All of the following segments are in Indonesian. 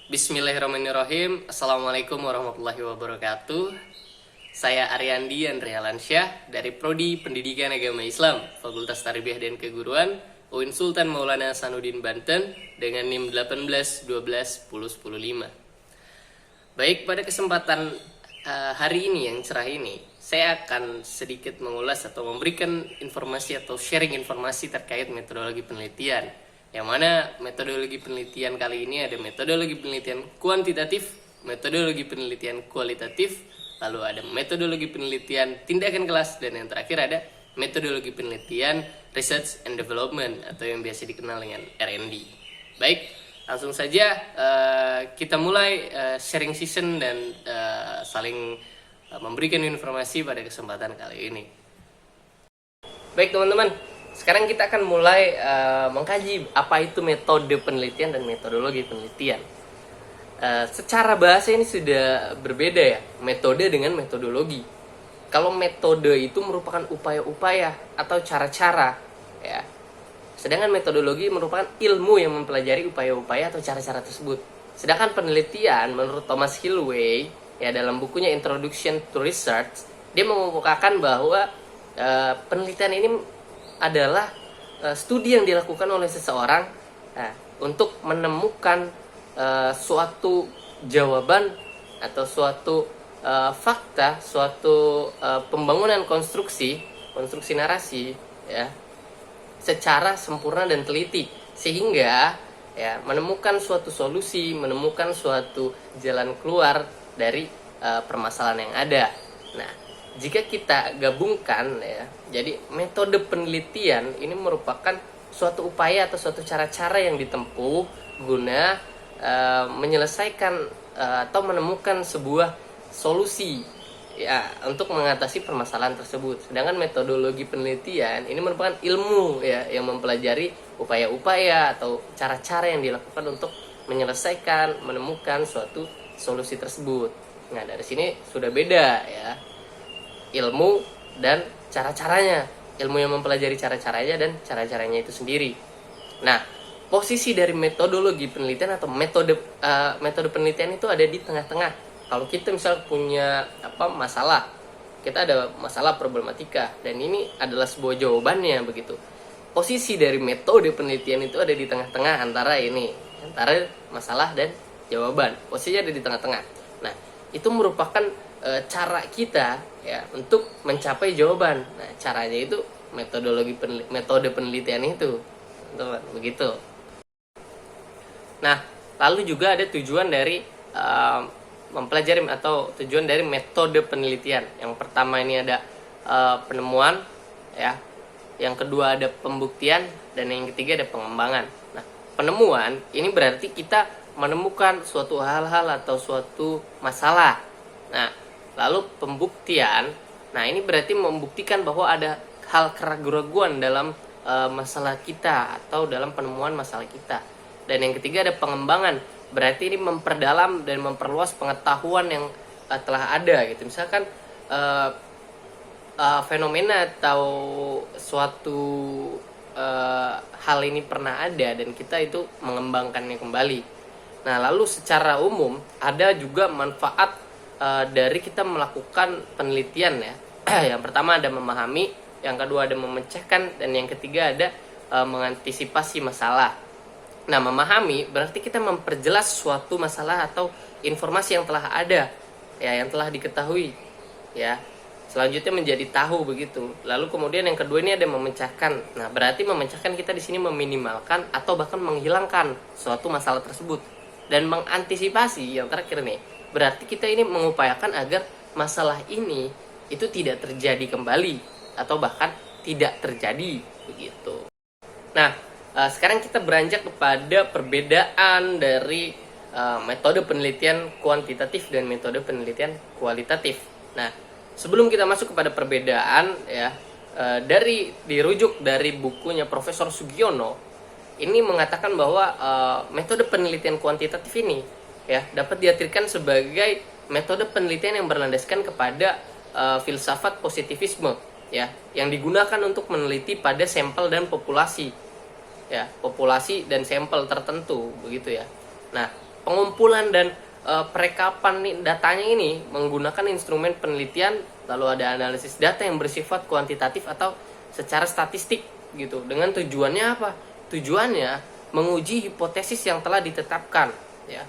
Bismillahirrahmanirrahim. Assalamualaikum warahmatullahi wabarakatuh. Saya Aryandi Andrea Lansyah dari Prodi Pendidikan Agama Islam, Fakultas Tarbiyah dan Keguruan, UIN Sultan Maulana Hasanuddin Banten dengan NIM 18 12 10 10 5. Baik, pada kesempatan hari ini yang cerah ini, saya akan sedikit mengulas atau memberikan informasi atau sharing informasi terkait metodologi penelitian. Yang mana metodologi penelitian kali ini ada metodologi penelitian kuantitatif, metodologi penelitian kualitatif, lalu ada metodologi penelitian tindakan kelas, dan yang terakhir ada metodologi penelitian research and development atau yang biasa dikenal dengan R&D. Baik, langsung saja kita mulai sharing season dan saling memberikan informasi pada kesempatan kali ini. Baik teman-teman, sekarang kita akan mulai mengkaji apa itu metode penelitian dan metodologi penelitian. Secara bahasa ini sudah berbeda ya, metode dengan metodologi. Kalau metode itu merupakan upaya-upaya atau cara-cara, ya. Sedangkan metodologi merupakan ilmu yang mempelajari upaya-upaya atau cara-cara tersebut. Sedangkan penelitian menurut Thomas Hillway, ya, dalam bukunya Introduction to Research, dia mengemukakan bahwa penelitian ini adalah studi yang dilakukan oleh seseorang untuk menemukan suatu jawaban atau suatu fakta, suatu pembangunan konstruksi narasi, ya, secara sempurna dan teliti, sehingga ya menemukan suatu solusi, menemukan suatu jalan keluar dari permasalahan yang ada. Nah, jika kita gabungkan, ya, jadi metode penelitian ini merupakan suatu upaya atau suatu cara-cara yang ditempuh guna menyelesaikan atau menemukan sebuah solusi, ya, untuk mengatasi permasalahan tersebut. Sedangkan metodologi penelitian ini merupakan ilmu, ya, yang mempelajari upaya-upaya atau cara-cara yang dilakukan untuk menyelesaikan, menemukan suatu solusi tersebut. Nah, dari sini sudah beda, ya, ilmu dan cara-caranya. Ilmu yang mempelajari cara-caranya dan cara-caranya itu sendiri. Nah, posisi dari metodologi penelitian atau metode penelitian itu ada di tengah-tengah. Kalau kita misal punya masalah, kita ada masalah problematika dan ini adalah sebuah jawabannya begitu. Posisi dari metode penelitian itu ada di tengah-tengah antara masalah dan jawaban. Posisinya ada di tengah-tengah. Nah, itu merupakan cara kita, ya, untuk mencapai jawaban. Nah, caranya itu metode penelitian itu, teman, begitu. Nah, lalu juga ada tujuan dari mempelajari atau tujuan dari metode penelitian. Yang pertama ini ada penemuan, ya. Yang kedua ada pembuktian, dan yang ketiga ada pengembangan. Nah, penemuan ini berarti kita menemukan suatu hal-hal atau suatu masalah. Nah, lalu pembuktian, nah ini berarti membuktikan bahwa ada hal keraguan dalam masalah kita atau dalam penemuan masalah kita. Dan yang ketiga ada pengembangan, berarti ini memperdalam dan memperluas pengetahuan yang telah ada gitu. Misalkan fenomena atau suatu hal ini pernah ada dan kita itu mengembangkannya kembali. Nah, lalu secara umum ada juga manfaat dari kita melakukan penelitian, ya. Yang pertama ada memahami, yang kedua ada memecahkan, dan yang ketiga ada mengantisipasi masalah. Nah, memahami berarti kita memperjelas suatu masalah atau informasi yang telah ada, ya, yang telah diketahui, ya. Selanjutnya menjadi tahu begitu. Lalu kemudian yang kedua ini ada memecahkan. Nah, berarti memecahkan kita di sini meminimalkan atau bahkan menghilangkan suatu masalah tersebut. Dan mengantisipasi yang terakhir nih, berarti kita ini mengupayakan agar masalah ini itu tidak terjadi kembali atau bahkan tidak terjadi begitu. Nah, sekarang kita beranjak kepada perbedaan dari metode penelitian kuantitatif dan metode penelitian kualitatif. Nah, sebelum kita masuk kepada perbedaan, ya, dirujuk dari bukunya Profesor Sugiono, ini mengatakan bahwa metode penelitian kuantitatif ini, ya, dapat diartikan sebagai metode penelitian yang berlandaskan kepada filsafat positivisme, ya, yang digunakan untuk meneliti pada sampel dan populasi, ya, populasi dan sampel tertentu begitu, ya. Nah, pengumpulan dan perekapan datanya ini menggunakan instrumen penelitian, lalu ada analisis data yang bersifat kuantitatif atau secara statistik gitu. Dengan tujuannya apa? Tujuannya menguji hipotesis yang telah ditetapkan, ya.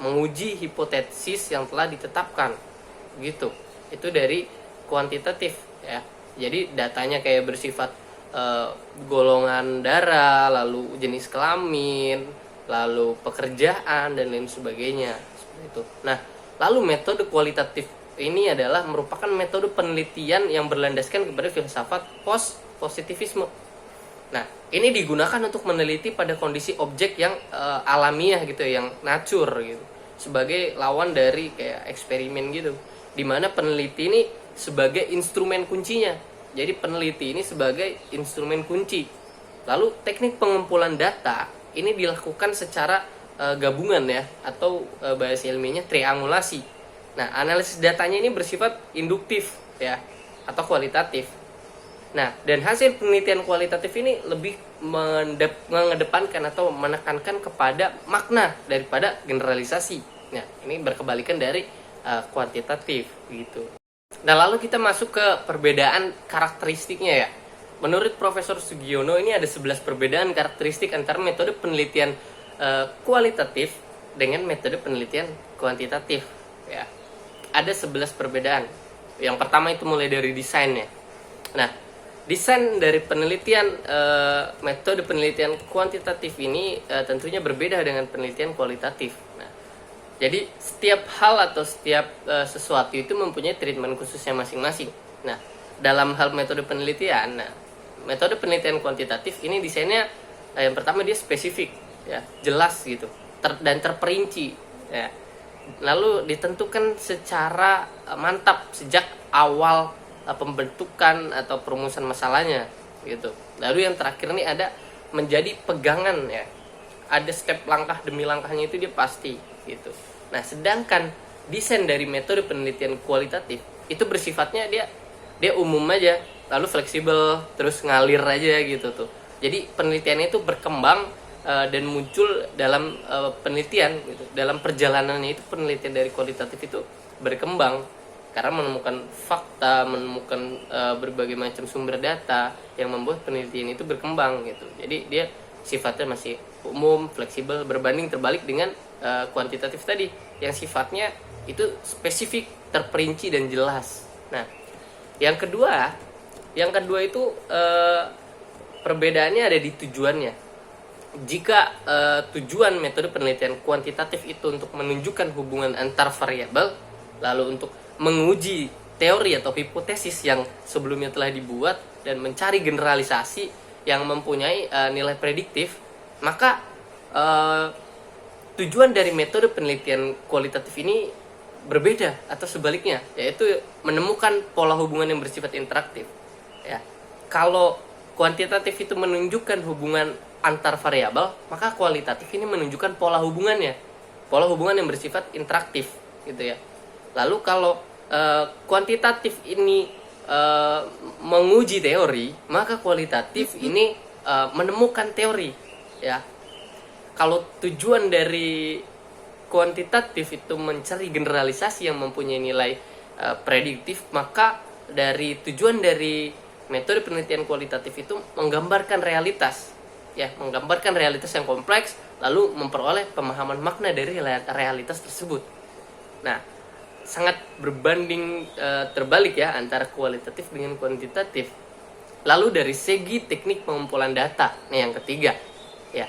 Menguji hipotesis yang telah ditetapkan gitu. Itu dari kuantitatif, ya. Jadi datanya kayak bersifat golongan darah, lalu jenis kelamin, lalu pekerjaan dan lain sebagainya, seperti itu. Nah, lalu metode kualitatif ini adalah merupakan metode penelitian yang berlandaskan kepada filsafat positivisme. Nah, ini digunakan untuk meneliti pada kondisi objek yang alamiah gitu, yang nature gitu, sebagai lawan dari kayak eksperimen gitu, dimana peneliti ini sebagai instrumen kuncinya. Jadi peneliti ini sebagai instrumen kunci. Lalu teknik pengumpulan data ini dilakukan secara gabungan, ya, atau bahasa ilmiahnya triangulasi. Nah, analisis datanya ini bersifat induktif, ya, atau kualitatif. Nah, dan hasil penelitian kualitatif ini lebih mengedepankan atau menekankan kepada makna daripada generalisasi. Nah, ini berkebalikan dari kuantitatif gitu. Nah, lalu kita masuk ke perbedaan karakteristiknya, ya. Menurut Profesor Sugiono ini ada 11 perbedaan karakteristik antara metode penelitian kualitatif dengan metode penelitian kuantitatif, ya. Ada 11 perbedaan. Yang pertama itu mulai dari desainnya. Nah, desain dari penelitian metode penelitian kuantitatif ini tentunya berbeda dengan penelitian kualitatif. Nah, jadi setiap hal atau setiap sesuatu itu mempunyai treatment khususnya masing-masing. Nah, dalam hal metode penelitian, metode penelitian kuantitatif ini desainnya yang pertama dia spesifik, ya, jelas gitu, dan terperinci, ya. Lalu ditentukan secara mantap sejak awal pembentukan atau perumusan masalahnya gitu. Lalu yang terakhir nih ada menjadi pegangan, ya. Ada step langkah demi langkahnya itu dia pasti gitu. Nah, sedangkan desain dari metode penelitian kualitatif itu bersifatnya dia umum aja, lalu fleksibel, terus ngalir aja gitu tuh. Jadi penelitiannya itu berkembang dan muncul dalam penelitian gitu. Dalam perjalanannya itu penelitian dari kualitatif itu berkembang karena menemukan fakta, menemukan berbagai macam sumber data yang membuat penelitian itu berkembang gitu. Jadi dia sifatnya masih umum, fleksibel, berbanding terbalik dengan kuantitatif tadi yang sifatnya itu spesifik, terperinci dan jelas. Nah, yang kedua itu perbedaannya ada di tujuannya. Jika tujuan metode penelitian kuantitatif itu untuk menunjukkan hubungan antar variabel, lalu untuk menguji teori atau hipotesis yang sebelumnya telah dibuat dan mencari generalisasi yang mempunyai nilai prediktif, maka tujuan dari metode penelitian kualitatif ini berbeda atau sebaliknya, yaitu menemukan pola hubungan yang bersifat interaktif, ya. Kalau kuantitatif itu menunjukkan hubungan antar variabel, maka kualitatif ini menunjukkan pola hubungan yang bersifat interaktif gitu, ya. Lalu kalau kuantitatif ini menguji teori, maka kualitatif ini menemukan teori, ya. Kalau tujuan dari kuantitatif itu mencari generalisasi yang mempunyai nilai prediktif, maka tujuan dari metode penelitian kualitatif itu menggambarkan realitas, ya, menggambarkan realitas yang kompleks, lalu memperoleh pemahaman makna dari realitas tersebut. Nah, sangat berbanding terbalik, ya, antara kualitatif dengan kuantitatif. Lalu dari segi teknik pengumpulan data, nih yang ketiga, ya.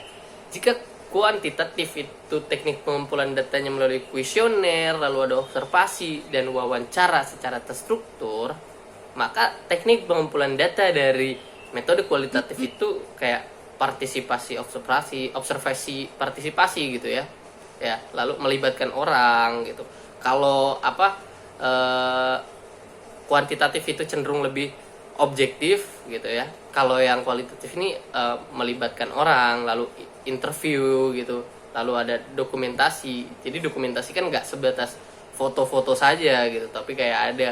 Jika kuantitatif itu teknik pengumpulan datanya melalui kuesioner, lalu ada observasi dan wawancara secara terstruktur, maka teknik pengumpulan data dari metode kualitatif itu kayak partisipasi, observasi partisipasi gitu, ya. Ya, lalu melibatkan orang gitu. Kalau kuantitatif itu cenderung lebih objektif gitu, ya. Kalau yang kualitatif ini melibatkan orang, lalu interview gitu, lalu ada dokumentasi. Jadi dokumentasi kan nggak sebatas foto-foto saja gitu, tapi kayak ada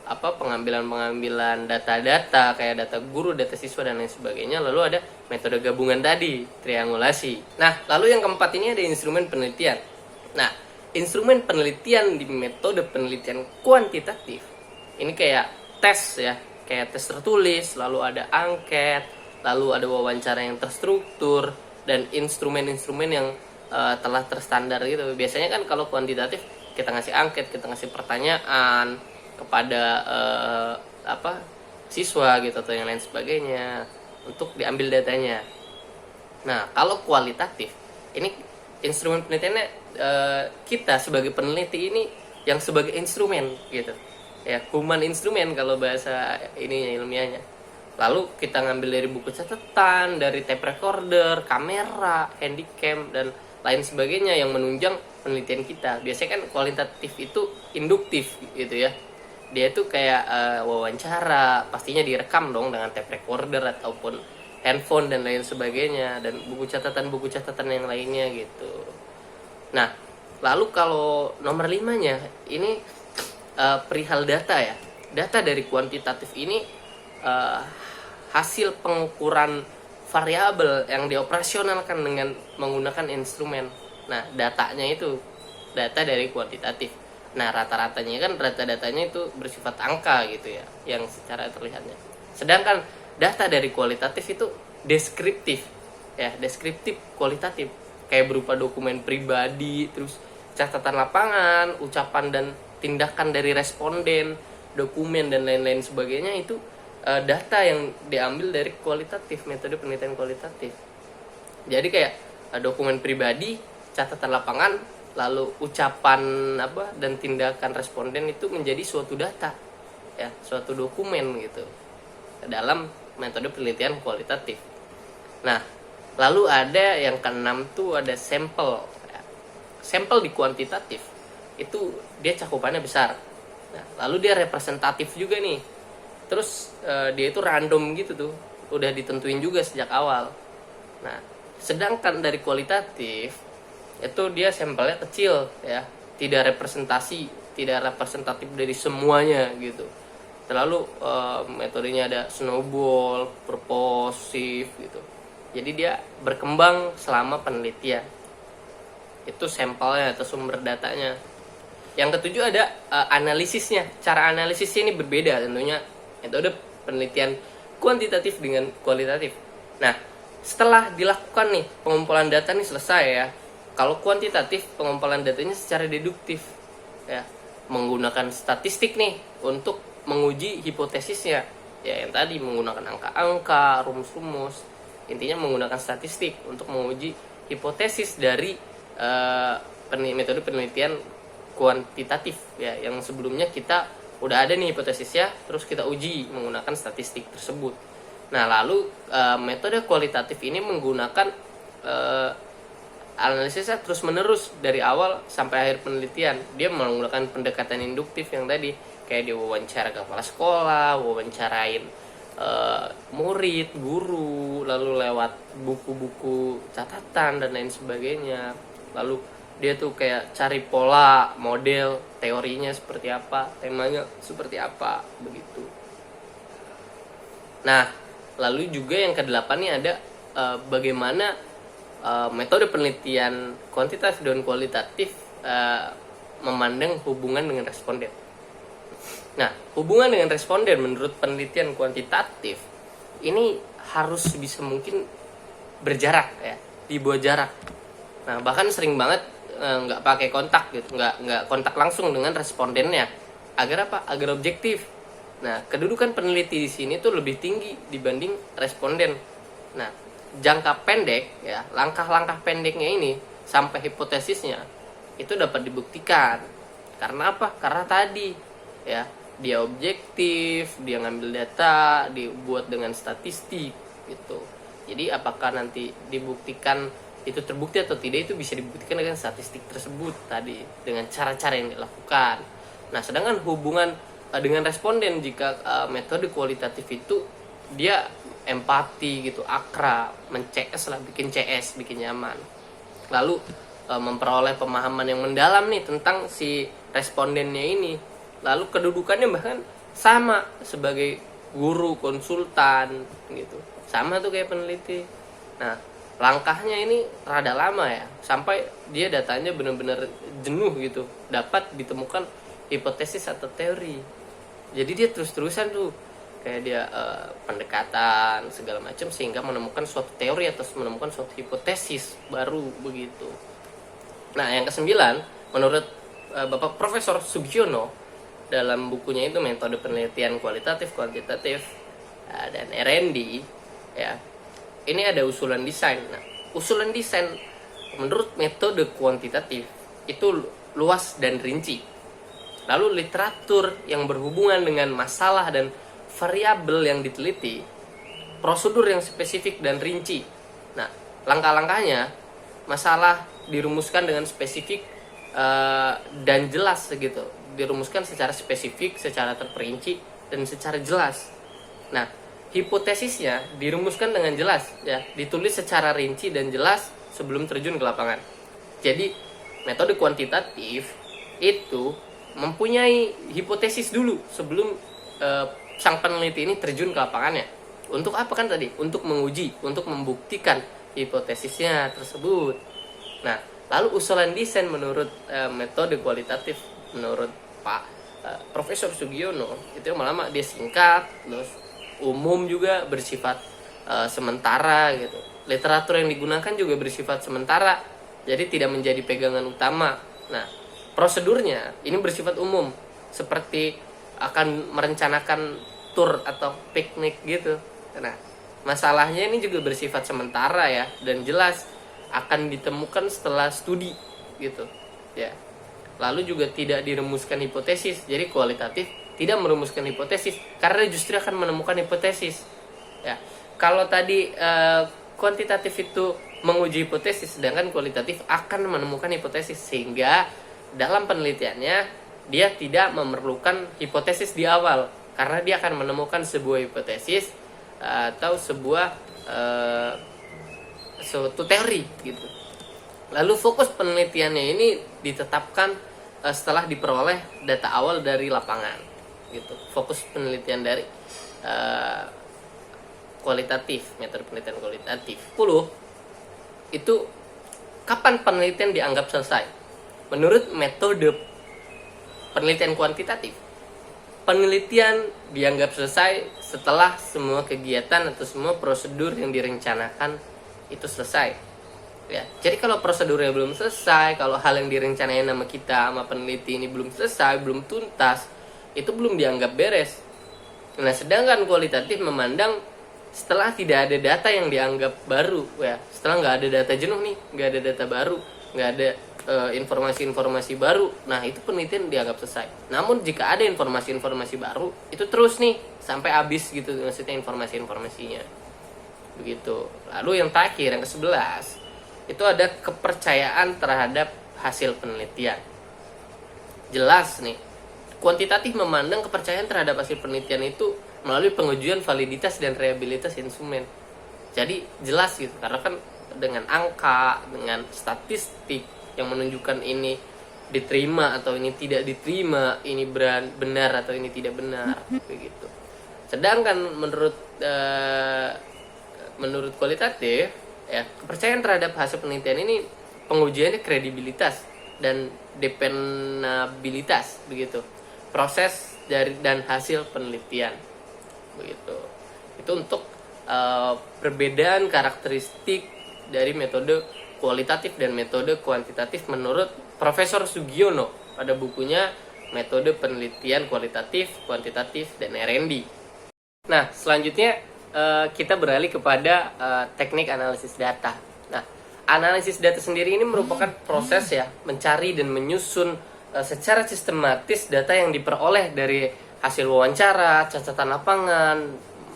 pengambilan data-data kayak data guru, data siswa dan lain sebagainya. Lalu ada metode gabungan tadi, triangulasi. Nah, lalu yang keempat ini ada instrumen penelitian. Nah, instrumen penelitian di metode penelitian kuantitatif ini kayak tes ya, kayak tes tertulis, lalu ada angket, lalu ada wawancara yang terstruktur dan instrumen-instrumen yang telah terstandar gitu. Biasanya kan kalau kuantitatif kita ngasih angket, kita ngasih pertanyaan kepada siswa gitu atau yang lain sebagainya untuk diambil datanya. Nah, kalau kualitatif ini instrumen penelitiannya kita sebagai peneliti ini yang sebagai instrumen gitu. Ya, human instrumen kalau bahasa ininya ilmiahnya. Lalu kita ngambil dari buku catatan, dari tape recorder, kamera, handycam dan lain sebagainya yang menunjang penelitian kita. Biasanya kan kualitatif itu induktif gitu ya. Dia itu kayak wawancara, pastinya direkam dong dengan tape recorder ataupun handphone dan lain sebagainya, dan buku catatan yang lainnya gitu. Nah, lalu kalau nomor 5-nya ini perihal data ya. Data dari kuantitatif ini hasil pengukuran variabel yang dioperasionalkan dengan menggunakan instrumen. Nah, datanya itu data dari kuantitatif. Nah, rata-ratanya kan datanya itu bersifat angka gitu ya, yang secara terlihatnya. Sedangkan data dari kualitatif itu deskriptif ya, deskriptif kualitatif, kayak berupa dokumen pribadi, terus catatan lapangan, ucapan dan tindakan dari responden, dokumen dan lain-lain sebagainya. Itu data yang diambil dari kualitatif, metode penelitian kualitatif. Jadi kayak dokumen pribadi, catatan lapangan, lalu ucapan dan tindakan responden itu menjadi suatu data ya, suatu dokumen gitu dalam metode penelitian kualitatif. Nah, lalu ada yang keenam tuh ada sampel ya. Sampel di kuantitatif itu dia cakupannya besar. Nah, lalu dia representatif juga nih. Terus dia itu random gitu tuh, udah ditentuin juga sejak awal. Nah, sedangkan dari kualitatif itu dia sampelnya kecil ya, tidak representatif dari semuanya gitu. Terlalu metodenya ada snowball, purposive gitu. Jadi dia berkembang selama penelitian. Itu sampelnya atau sumber datanya. Yang ketujuh ada analisisnya. Cara analisisnya ini berbeda tentunya. Metode penelitian kuantitatif dengan kualitatif. Nah, setelah dilakukan nih pengumpulan data nih selesai ya. Kalau kuantitatif pengumpulan datanya secara deduktif ya, menggunakan statistik nih untuk menguji hipotesisnya. Ya yang tadi menggunakan angka-angka, rumus-rumus. Intinya menggunakan statistik untuk menguji hipotesis dari metode penelitian kuantitatif ya, yang sebelumnya kita udah ada nih hipotesisnya, terus kita uji menggunakan statistik tersebut. Nah, lalu metode kualitatif ini menggunakan analisisnya terus menerus dari awal sampai akhir penelitian. Dia menggunakan pendekatan induktif yang tadi, kayak dia wawancara kepala sekolah, wawancarain murid, guru, lalu lewat buku-buku catatan dan lain sebagainya. Lalu dia tuh kayak cari pola, model, teorinya seperti apa, temanya seperti apa, begitu. Nah, lalu juga yang ke-8 nih ada bagaimana metode penelitian kuantitatif dan kualitatif memandang hubungan dengan responden. Nah, hubungan dengan responden menurut penelitian kuantitatif ini harus bisa mungkin berjarak ya, dibuat jarak. Nah, bahkan sering banget nggak pakai kontak gitu, nggak kontak langsung dengan respondennya. Agar apa? Agar objektif. Nah, kedudukan peneliti di sini tuh lebih tinggi dibanding responden. Nah, jangka pendek ya, langkah-langkah pendeknya ini sampai hipotesisnya itu dapat dibuktikan. Karena apa? Karena tadi ya, dia objektif, dia ngambil data, dibuat dengan statistik gitu. Jadi apakah nanti dibuktikan itu terbukti atau tidak, itu bisa dibuktikan dengan statistik tersebut tadi, dengan cara-cara yang dilakukan. Nah, sedangkan hubungan dengan responden jika metode kualitatif itu dia empati gitu, akrab, men-CS lah, bikin CS, bikin nyaman. Lalu memperoleh pemahaman yang mendalam nih tentang si respondennya ini. Lalu kedudukannya bahkan sama sebagai guru, konsultan gitu. Sama tuh kayak peneliti. Nah, langkahnya ini rada lama ya, sampai dia datanya benar-benar jenuh gitu, dapat ditemukan hipotesis atau teori. Jadi dia terus-terusan tuh kayak dia pendekatan segala macam sehingga menemukan suatu teori atau menemukan suatu hipotesis baru begitu. Nah, yang kesembilan, menurut Bapak Profesor Sugiono dalam bukunya itu Metode Penelitian Kualitatif, Kuantitatif dan R&D ya. Ini ada usulan desain. Nah, usulan desain menurut metode kuantitatif itu luas dan rinci. Lalu literatur yang berhubungan dengan masalah dan variabel yang diteliti, prosedur yang spesifik dan rinci. Nah, langkah-langkahnya, masalah dirumuskan dengan spesifik dan jelas gitu. Dirumuskan secara spesifik, secara terperinci, dan secara jelas. Nah, hipotesisnya dirumuskan dengan jelas ya, ditulis secara rinci dan jelas sebelum terjun ke lapangan. Jadi, metode kuantitatif itu mempunyai hipotesis dulu sebelum sang peneliti ini terjun ke lapangannya. Untuk apa kan tadi? Untuk menguji, untuk membuktikan hipotesisnya tersebut. Nah, lalu usulan desain menurut metode kualitatif menurut Pak Profesor Sugiono itu malah dia singkat, terus umum juga, bersifat sementara gitu. Literatur yang digunakan juga bersifat sementara, jadi tidak menjadi pegangan utama. Nah, prosedurnya ini bersifat umum, seperti akan merencanakan tur atau piknik gitu. Nah, masalahnya ini juga bersifat sementara ya, dan jelas akan ditemukan setelah studi gitu ya. Lalu juga tidak dirumuskan hipotesis, jadi kualitatif tidak merumuskan hipotesis karena justru akan menemukan hipotesis ya. Kalau tadi kuantitatif itu menguji hipotesis, sedangkan kualitatif akan menemukan hipotesis, sehingga dalam penelitiannya dia tidak memerlukan hipotesis di awal karena dia akan menemukan sebuah hipotesis atau sebuah suatu teori gitu. Lalu fokus penelitiannya ini ditetapkan setelah diperoleh data awal dari lapangan gitu. Fokus penelitian dari kualitatif, metode penelitian kualitatif. 10 itu kapan penelitian dianggap selesai? Menurut metode penelitian kuantitatif, penelitian dianggap selesai setelah semua kegiatan atau semua prosedur yang direncanakan itu selesai. Ya, jadi kalau prosedurnya belum selesai, kalau hal yang direncanain sama kita, sama peneliti ini belum selesai, belum tuntas, itu belum dianggap beres. Nah, sedangkan kualitatif memandang setelah tidak ada data yang dianggap baru, ya, setelah nggak ada data jenuh nih, nggak ada data baru, nggak ada informasi-informasi baru, nah itu penelitian dianggap selesai. Namun jika ada informasi-informasi baru, itu terus nih sampai habis gitu, maksudnya informasi-informasinya begitu. Lalu yang terakhir, yang ke-11, itu ada kepercayaan terhadap hasil penelitian. Jelas nih, kuantitatif memandang kepercayaan terhadap hasil penelitian itu melalui pengujian validitas dan reliabilitas instrumen. Jadi jelas gitu, karena kan dengan angka, dengan statistik yang menunjukkan ini diterima atau ini tidak diterima, ini benar atau ini tidak benar, begitu. Sedangkan menurut kualitatif, ya, kepercayaan terhadap hasil penelitian ini pengujiannya kredibilitas dan dependabilitas, begitu. Proses dari dan hasil penelitian, begitu. Itu untuk perbedaan karakteristik dari metode kualitatif dan metode kuantitatif menurut Profesor Sugiono pada bukunya Metode Penelitian Kualitatif, Kuantitatif, dan R&D. Nah, selanjutnya kita beralih kepada teknik analisis data. Nah, analisis data sendiri ini merupakan proses ya, mencari dan menyusun secara sistematis data yang diperoleh dari hasil wawancara, catatan lapangan,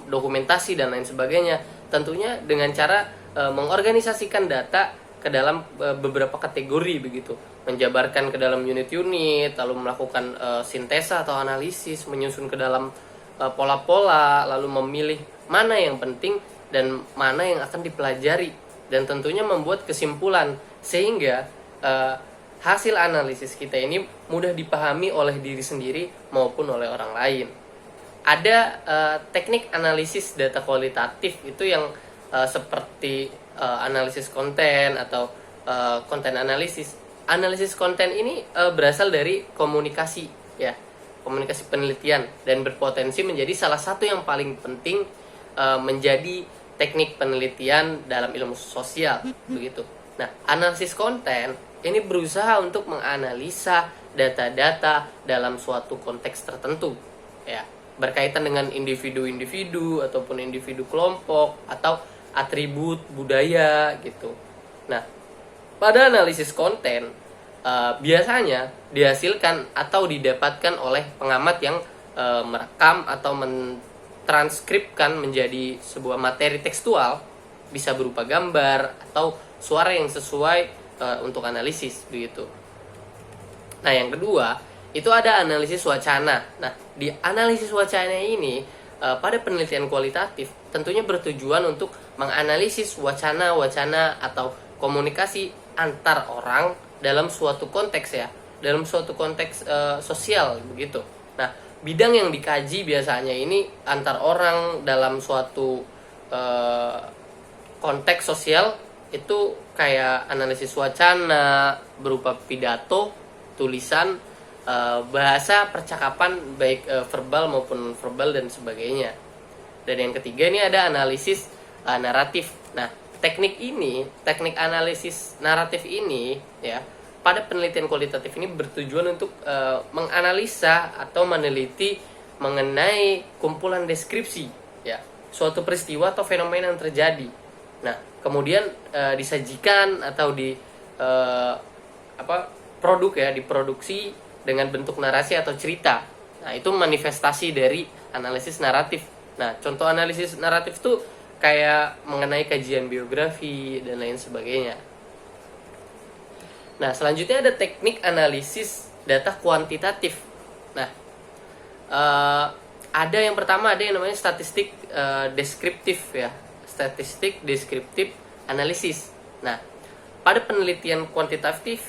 dokumentasi, dan lain sebagainya. Tentunya dengan cara mengorganisasikan data ke dalam beberapa kategori begitu, menjabarkan ke dalam unit-unit, lalu melakukan sintesa atau analisis, menyusun ke dalam pola-pola, lalu memilih mana yang penting dan mana yang akan dipelajari, dan tentunya membuat kesimpulan sehingga hasil analisis kita ini mudah dipahami oleh diri sendiri maupun oleh orang lain ada teknik analisis data kualitatif itu yang seperti analisis konten atau konten analisis. Analisis konten ini berasal dari komunikasi, ya, komunikasi penelitian, dan berpotensi menjadi salah satu yang paling penting menjadi teknik penelitian dalam ilmu sosial, begitu. Nah, analisis konten ini berusaha untuk menganalisa data-data dalam suatu konteks tertentu, ya, berkaitan dengan individu-individu ataupun individu kelompok atau atribut budaya gitu. Nah, pada analisis konten biasanya dihasilkan atau didapatkan oleh pengamat yang merekam atau mentranskripkan menjadi sebuah materi tekstual, bisa berupa gambar atau suara yang sesuai untuk analisis begitu. Nah, yang kedua itu ada analisis wacana. Nah, di analisis wacana ini pada penelitian kualitatif tentunya bertujuan untuk menganalisis wacana-wacana atau komunikasi antar orang dalam suatu konteks, ya, dalam suatu konteks sosial begitu. Nah, bidang yang dikaji biasanya ini antar orang dalam suatu konteks sosial itu kayak analisis wacana berupa pidato, tulisan, bahasa percakapan baik verbal maupun verbal dan sebagainya. Dan yang ketiga ini ada analisis naratif. Nah, teknik analisis naratif ini, ya, pada penelitian kualitatif ini bertujuan untuk menganalisa atau meneliti mengenai kumpulan deskripsi, ya, suatu peristiwa atau fenomena yang terjadi. Nah, kemudian disajikan atau diproduksi dengan bentuk narasi atau cerita. Nah, itu manifestasi dari analisis naratif. Nah, contoh analisis naratif itu kayak mengenai kajian biografi dan lain sebagainya. Nah, selanjutnya ada teknik analisis data kuantitatif. Nah, ada yang pertama, ada yang namanya statistik deskriptif, ya, statistik deskriptif analisis. Nah, pada penelitian kuantitatif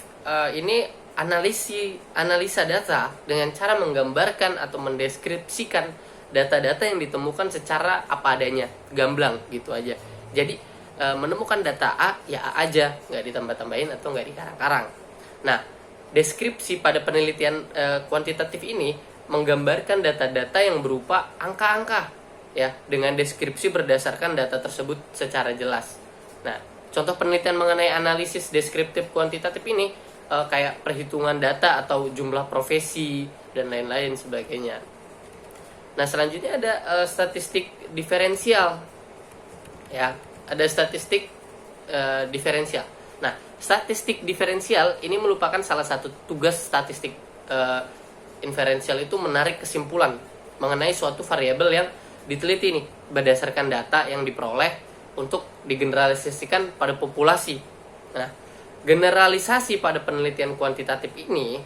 ini analisa data dengan cara menggambarkan atau mendeskripsikan data-data yang ditemukan secara apa adanya, gamblang gitu aja. Jadi menemukan data A, ya A aja, nggak ditambah-tambahin atau nggak dikarang-karang. Nah, deskripsi pada penelitian kuantitatif ini menggambarkan data-data yang berupa angka-angka, ya, dengan deskripsi berdasarkan data tersebut secara jelas. Nah, contoh penelitian mengenai analisis deskriptif kuantitatif ini kayak perhitungan data atau jumlah profesi dan lain-lain sebagainya. Nah, selanjutnya ada statistik diferensial, ya, ada statistik diferensial. Nah, statistik diferensial ini merupakan salah satu tugas statistik inferensial, itu menarik kesimpulan mengenai suatu variabel yang diteliti nih berdasarkan data yang diperoleh untuk digeneralisasikan pada populasi. Nah, generalisasi pada penelitian kuantitatif ini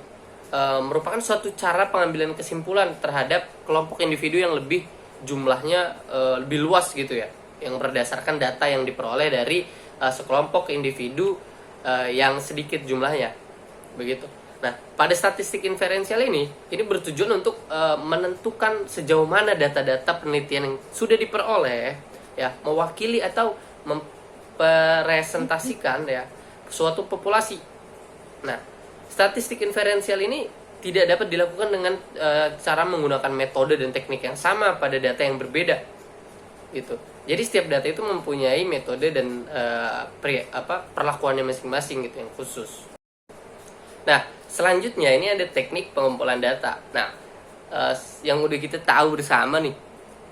merupakan suatu cara pengambilan kesimpulan terhadap kelompok individu yang lebih jumlahnya lebih luas gitu, ya, yang berdasarkan data yang diperoleh dari sekelompok individu yang sedikit jumlahnya begitu. Nah, pada statistik inferensial ini bertujuan untuk menentukan sejauh mana data-data penelitian yang sudah diperoleh, ya, mewakili atau mempresentasikan, ya, suatu populasi. Nah, statistik inferensial ini tidak dapat dilakukan dengan cara menggunakan metode dan teknik yang sama pada data yang berbeda, gitu. Jadi setiap data itu mempunyai metode dan perlakuannya masing-masing gitu, yang khusus. Nah, selanjutnya ini ada teknik pengumpulan data. Nah, yang udah kita tahu bersama nih,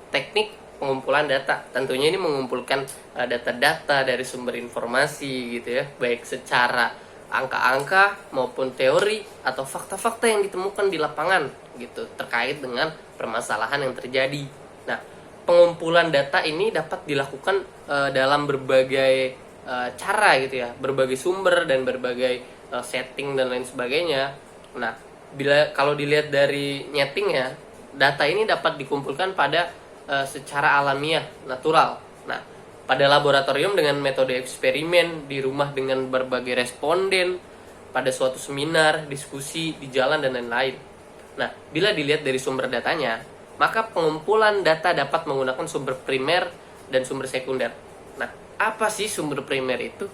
teknik pengumpulan data. Tentunya ini mengumpulkan data-data dari sumber informasi gitu, ya, baik secara angka-angka maupun teori atau fakta-fakta yang ditemukan di lapangan gitu terkait dengan permasalahan yang terjadi. Nah, pengumpulan data ini dapat dilakukan dalam berbagai cara gitu, ya, berbagai sumber dan berbagai setting dan lain sebagainya. Nah, kalau dilihat dari nyetingnya, data ini dapat dikumpulkan pada secara alamiah, natural. Nah, pada laboratorium dengan metode eksperimen, di rumah dengan berbagai responden, pada suatu seminar, diskusi di jalan dan lain-lain. Nah, bila dilihat dari sumber datanya, maka pengumpulan data dapat menggunakan sumber primer dan sumber sekunder. Nah, apa sih sumber primer itu?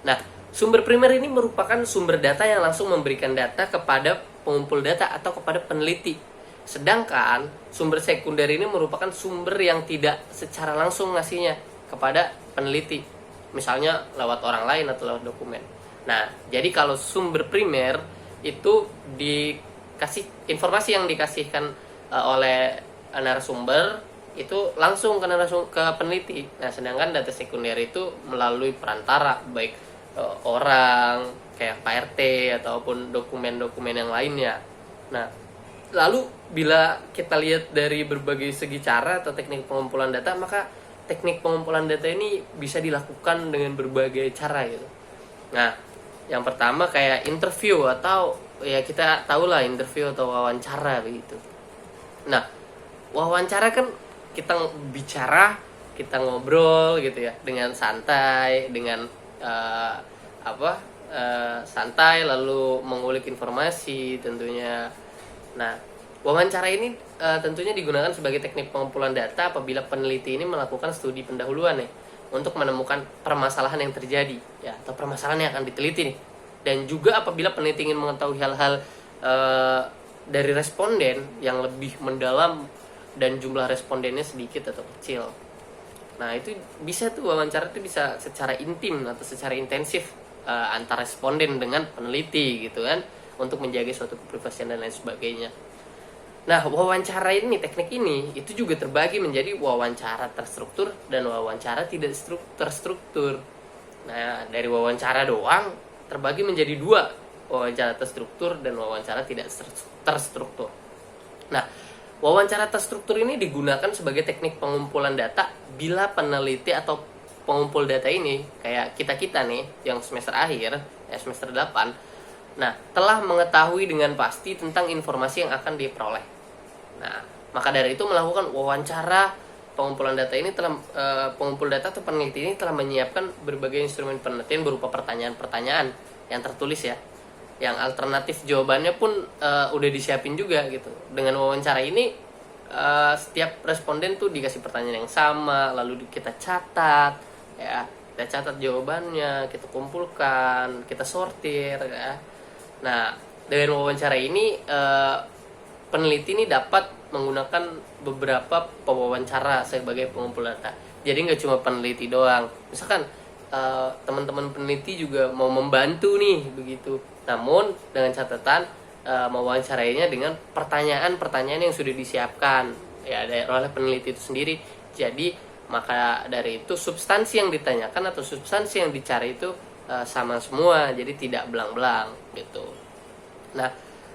Nah, sumber primer ini merupakan sumber data yang langsung memberikan data kepada pengumpul data atau kepada peneliti. Sedangkan sumber sekunder ini merupakan sumber yang tidak secara langsung ngasihnya kepada peneliti. Misalnya lewat orang lain atau lewat dokumen. Nah, jadi kalau sumber primer itu dikasih informasi yang dikasihkan oleh narasumber itu langsung ke peneliti. Nah, sedangkan data sekunder itu melalui perantara, baik orang kayak Pak RT ataupun dokumen-dokumen yang lainnya. Nah, lalu bila kita lihat dari berbagai segi cara atau teknik pengumpulan data, maka teknik pengumpulan data ini bisa dilakukan dengan berbagai cara gitu. Nah, yang pertama kayak interview atau ya kita tahu lah interview atau wawancara begitu. Nah, wawancara kan kita bicara, kita ngobrol gitu ya dengan santai, dengan santai lalu mengulik informasi tentunya. Nah, wawancara ini tentunya digunakan sebagai teknik pengumpulan data apabila peneliti ini melakukan studi pendahuluan nih untuk menemukan permasalahan yang terjadi ya atau permasalahan yang akan diteliti nih. Dan juga apabila peneliti ingin mengetahui hal-hal dari responden yang lebih mendalam dan jumlah respondennya sedikit atau kecil. Nah, itu bisa tuh wawancara itu bisa secara intim atau secara intensif antar responden dengan peneliti gitu kan, untuk menjaga suatu keprivasian dan lain sebagainya. Nah, wawancara ini, teknik ini itu juga terbagi menjadi wawancara terstruktur dan wawancara tidak terstruktur. Nah, dari wawancara doang terbagi menjadi dua, wawancara terstruktur dan wawancara tidak terstruktur. Nah, wawancara terstruktur ini digunakan sebagai teknik pengumpulan data bila peneliti atau pengumpul data ini kayak kita nih yang semester akhir, semester 8. Nah, telah mengetahui dengan pasti tentang informasi yang akan diperoleh. Nah, maka dari itu melakukan wawancara pengumpulan data ini pengumpul data atau peneliti ini telah menyiapkan berbagai instrumen penelitian berupa pertanyaan-pertanyaan yang tertulis ya. Yang alternatif jawabannya pun udah disiapin juga gitu. Dengan wawancara ini setiap responden tuh dikasih pertanyaan yang sama, lalu kita catat ya, kita catat jawabannya, kita kumpulkan, kita sortir ya. Nah, dengan wawancara ini peneliti ini dapat menggunakan beberapa pewawancara sebagai pengumpul data. Jadi nggak cuma peneliti doang. Misalkan teman-teman peneliti juga mau membantu nih begitu. Namun dengan catatan mewawancarainya dengan pertanyaan-pertanyaan yang sudah disiapkan ya oleh peneliti itu sendiri. Jadi maka dari itu substansi yang ditanyakan atau substansi yang dicari itu sama semua, jadi tidak belang-belang gitu. Nah,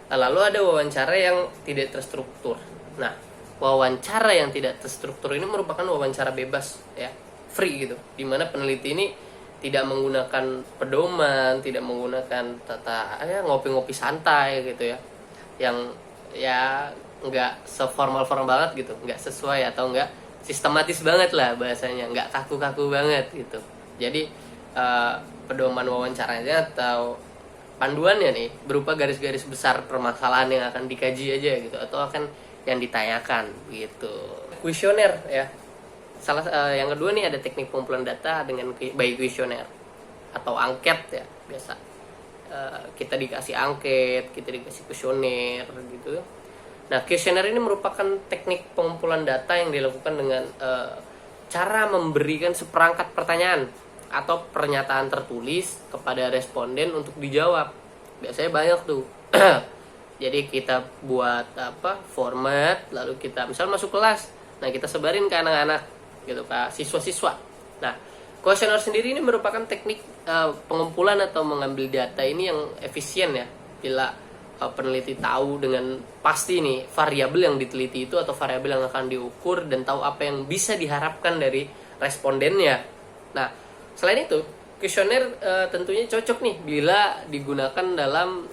lalu ada wawancara yang tidak terstruktur. Nah, wawancara yang tidak terstruktur ini merupakan wawancara bebas ya, free gitu, dimana peneliti ini tidak menggunakan pedoman, tidak menggunakan tata ngopi-ngopi santai gitu ya, yang ya nggak seformal-formal banget gitu, nggak sesuai atau nggak sistematis banget lah bahasanya, nggak kaku-kaku banget gitu. Jadi pedoman wawancaranya atau panduannya nih berupa garis-garis besar permasalahan yang akan dikaji aja gitu, atau akan yang ditanyakan gitu. Kuesioner ya. Yang kedua nih ada teknik pengumpulan data dengan by kuesioner atau angket ya biasa. Kita dikasih angket, kita dikasih kuesioner gitu. Nah, kuesioner ini merupakan teknik pengumpulan data yang dilakukan dengan cara memberikan seperangkat pertanyaan atau pernyataan tertulis kepada responden untuk dijawab. Biasanya banyak tuh. Jadi kita buat format, lalu kita misal masuk kelas. Nah, kita sebarin ke anak-anak gitu, Pak, siswa-siswa. Nah, kuesioner sendiri ini merupakan teknik pengumpulan atau mengambil data ini yang efisien ya. Bila peneliti tahu dengan pasti nih variabel yang diteliti itu atau variabel yang akan diukur dan tahu apa yang bisa diharapkan dari respondennya. Nah, selain itu kuesioner tentunya cocok nih bila digunakan dalam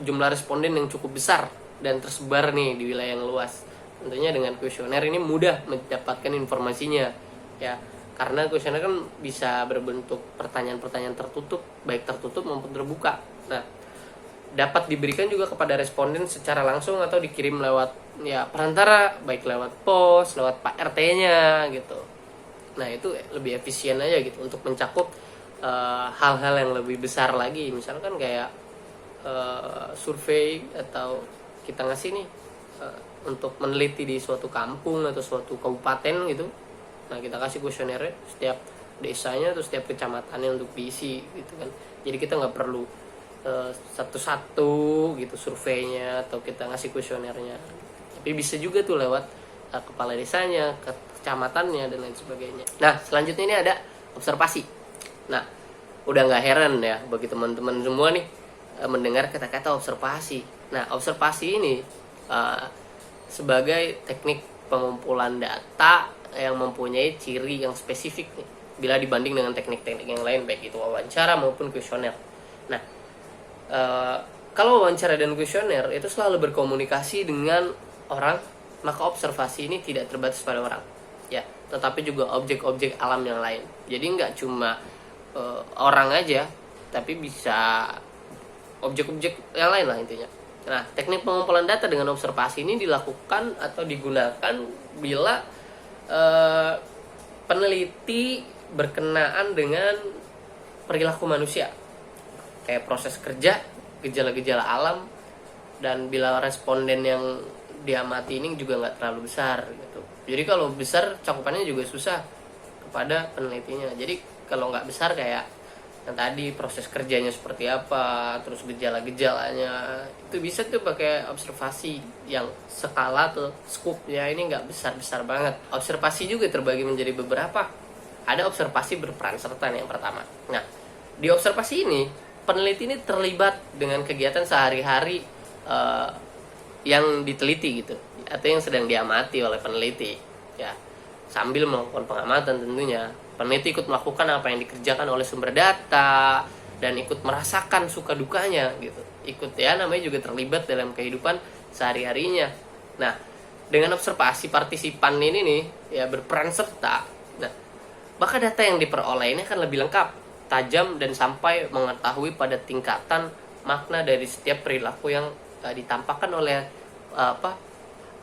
jumlah responden yang cukup besar dan tersebar nih di wilayah yang luas. Tentunya dengan kuesioner ini mudah mendapatkan informasinya ya, karena kuesioner kan bisa berbentuk pertanyaan-pertanyaan tertutup, baik tertutup maupun terbuka. Nah, dapat diberikan juga kepada responden secara langsung atau dikirim lewat ya perantara, baik lewat pos, lewat Pak RT-nya gitu. Nah itu lebih efisien aja gitu untuk mencakup hal-hal yang lebih besar lagi, misalkan kayak survei atau kita ngasih nih untuk meneliti di suatu kampung atau suatu kabupaten gitu. Nah kita kasih kuesionernya setiap desanya atau setiap kecamatannya untuk diisi gitu kan. Jadi kita nggak perlu satu-satu gitu surveinya atau kita ngasih kuesionernya, tapi bisa juga tuh lewat kepala desanya, kecamatannya dan lain sebagainya. Nah selanjutnya ini ada observasi. Nah udah nggak heran ya bagi teman-teman semua nih mendengar kata-kata observasi. Nah observasi ini sebagai teknik pengumpulan data yang mempunyai ciri yang spesifik nih, bila dibanding dengan teknik-teknik yang lain baik itu wawancara maupun kuesioner. Nah kalau wawancara dan kuesioner itu selalu berkomunikasi dengan orang, maka observasi ini tidak terbatas pada orang ya, tetapi juga objek-objek alam yang lain. Jadi nggak cuma orang aja, tapi bisa objek-objek yang lain lah intinya. Nah teknik pengumpulan data dengan observasi ini dilakukan atau digunakan bila peneliti berkenaan dengan perilaku manusia, kayak proses kerja, gejala-gejala alam, dan bila responden yang diamati ini juga nggak terlalu besar gitu. Jadi kalau besar cakupannya juga susah kepada penelitinya. Jadi kalau nggak besar kayak yang tadi proses kerjanya seperti apa, terus gejala-gejalanya, itu bisa tuh pakai observasi yang skala atau skupnya ini nggak besar-besar banget. Observasi juga terbagi menjadi beberapa. Ada observasi berperan serta nih yang pertama. Nah di observasi ini peneliti ini terlibat dengan kegiatan sehari-hari yang diteliti gitu, atau yang sedang diamati oleh peneliti ya. Sambil melakukan pengamatan tentunya, peneliti ikut melakukan apa yang dikerjakan oleh sumber data dan ikut merasakan suka dukanya gitu. Ikut ya, namanya juga terlibat dalam kehidupan sehari-harinya. Nah dengan observasi partisipan ini nih ya berperan serta, nah maka data yang diperoleh ini akan lebih lengkap, tajam, dan sampai mengetahui pada tingkatan makna dari setiap perilaku yang ditampakkan oleh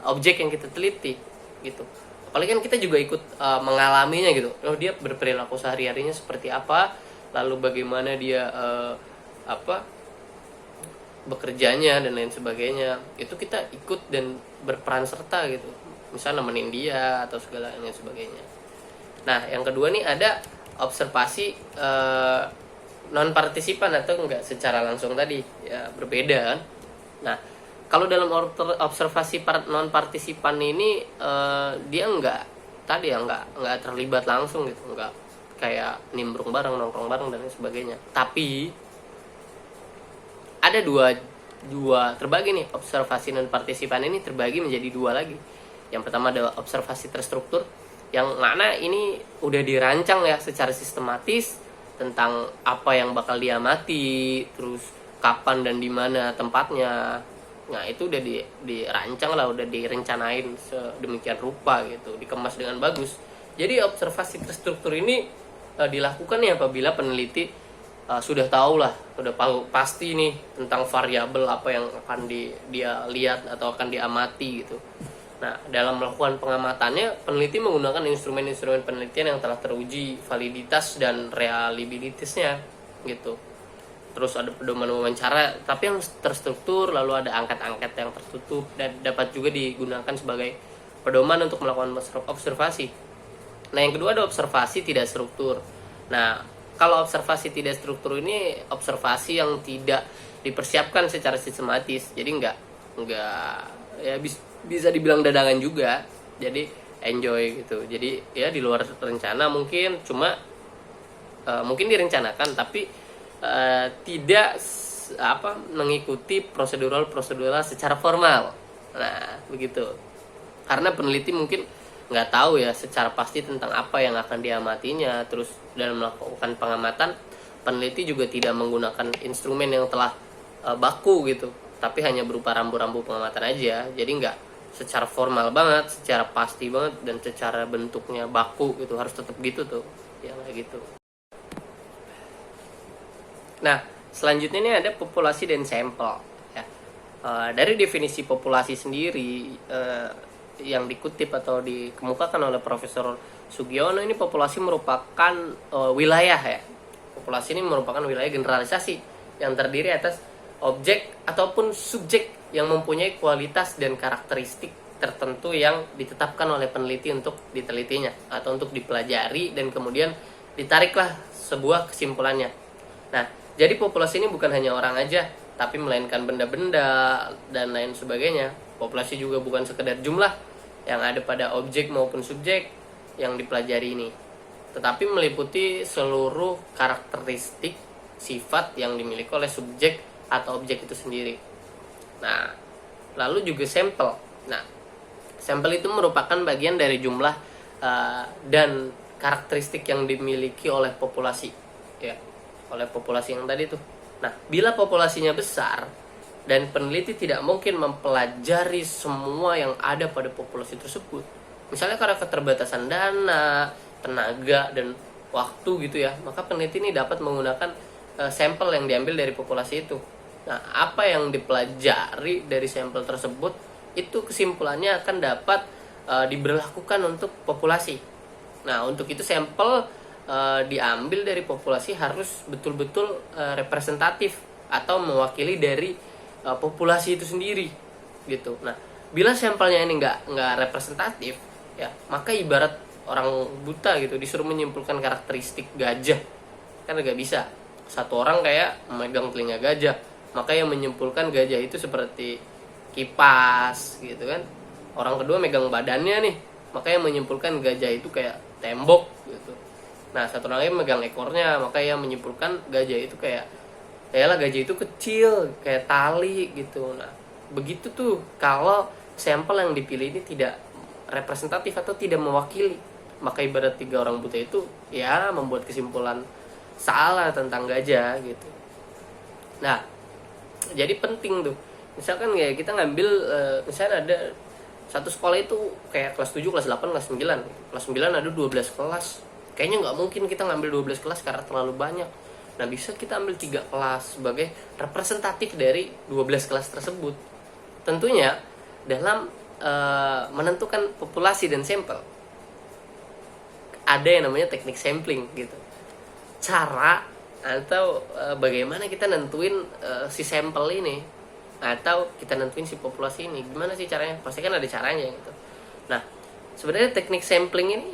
objek yang kita teliti gitu. Apalagi kan kita juga ikut mengalaminya gitu. Oh dia berperilaku sehari-harinya seperti apa, lalu bagaimana dia bekerjanya dan lain sebagainya. Itu kita ikut dan berperan serta gitu. Misalnya nemenin dia atau segala lain sebagainya. Nah yang kedua nih ada observasi non partisipan atau enggak secara langsung tadi ya, berbeda kan. Nah kalau dalam observasi non partisipan ini dia enggak tadi ya enggak terlibat langsung gitu, enggak kayak nimbrung bareng, nongkrong bareng dan lain sebagainya. Tapi ada dua terbagi nih, observasi non partisipan ini terbagi menjadi dua lagi. Yang pertama ada observasi terstruktur, yang mana ini udah dirancang ya secara sistematis tentang apa yang bakal diamati, terus kapan dan di mana tempatnya. Nah itu udah dirancang lah, udah direncanain sedemikian rupa gitu, dikemas dengan bagus. Jadi observasi terstruktur ini dilakukan ya apabila peneliti sudah tahu lah, sudah pasti nih tentang variabel apa yang akan dia lihat atau akan diamati gitu. Nah dalam melakukan pengamatannya, peneliti menggunakan instrumen-instrumen penelitian yang telah teruji validitas dan reliabilitasnya gitu. Terus ada pedoman wawancara tapi yang terstruktur, lalu ada angkat-angkat yang tertutup, dan dapat juga digunakan sebagai pedoman untuk melakukan observasi. Nah yang kedua ada observasi tidak struktur. Nah kalau observasi tidak struktur ini observasi yang tidak dipersiapkan secara sistematis, jadi enggak ya bisa dibilang dadangan juga, jadi enjoy gitu. Jadi ya di luar rencana mungkin, cuma mungkin direncanakan tapi tidak mengikuti prosedural secara formal. Nah begitu, karena peneliti mungkin nggak tahu ya secara pasti tentang apa yang akan diamatinya. Terus dalam melakukan pengamatan, peneliti juga tidak menggunakan instrumen yang telah baku gitu, tapi hanya berupa rambu-rambu pengamatan aja. Jadi nggak secara formal banget, secara pasti banget, dan secara bentuknya baku gitu, harus tetap gitu tuh ya, kayak gitu. Nah Selanjutnya ini ada populasi dan sampel. Ya. Dari definisi populasi sendiri yang dikutip atau dikemukakan oleh Profesor Sugiono, ini populasi merupakan wilayah ya. Populasi ini merupakan wilayah generalisasi yang terdiri atas objek ataupun subjek yang mempunyai kualitas dan karakteristik tertentu yang ditetapkan oleh peneliti untuk ditelitinya atau untuk dipelajari, dan kemudian ditariklah sebuah kesimpulannya. Nah, jadi populasi ini bukan hanya orang aja, tapi melainkan benda-benda dan lain sebagainya. Populasi juga bukan sekedar jumlah yang ada pada objek maupun subjek yang dipelajari ini, tetapi meliputi seluruh karakteristik sifat yang dimiliki oleh subjek atau objek itu sendiri. Nah, lalu juga sampel. Nah, sampel itu merupakan bagian dari jumlah dan karakteristik yang dimiliki oleh populasi, ya, oleh populasi yang tadi tuh. Nah, bila populasinya besar dan peneliti tidak mungkin mempelajari semua yang ada pada populasi tersebut, misalnya karena keterbatasan dana, tenaga, dan waktu gitu ya, maka peneliti ini dapat menggunakan sampel yang diambil dari populasi itu. Nah, apa yang dipelajari dari sampel tersebut itu kesimpulannya akan dapat diberlakukan untuk populasi. Nah, untuk itu sampel diambil dari populasi harus betul-betul representatif atau mewakili dari populasi itu sendiri gitu. Nah, bila sampelnya ini nggak representatif ya, maka ibarat orang buta gitu disuruh menyimpulkan karakteristik gajah, kan nggak bisa. Satu orang kayak memegang telinga gajah, maka yang menyimpulkan gajah itu seperti kipas gitu kan. Orang kedua megang badannya nih, maka yang menyimpulkan gajah itu kayak tembok gitu. Nah, satu orang lagi megang ekornya, maka yang menyimpulkan gajah itu kayak lah gajah itu kecil kayak tali gitu. Nah, begitu tuh kalau sampel yang dipilih ini tidak representatif atau tidak mewakili, maka ibarat tiga orang buta itu ya membuat kesimpulan salah tentang gajah gitu. Nah, jadi penting tuh. Misalkan ya kita ngambil misalnya ada satu sekolah itu kayak kelas 7, kelas 8, kelas 9. Kelas 9 ada 12 kelas. Kayaknya nggak mungkin kita ngambil 12 kelas karena terlalu banyak. Nah, bisa kita ambil 3 kelas sebagai representatif dari 12 kelas tersebut. Tentunya dalam menentukan populasi dan sampel ada yang namanya teknik sampling gitu. Cara atau bagaimana kita nentuin si sampel ini atau kita nentuin si populasi ini, gimana sih caranya? Pasti kan ada caranya gitu. Nah, sebenarnya teknik sampling ini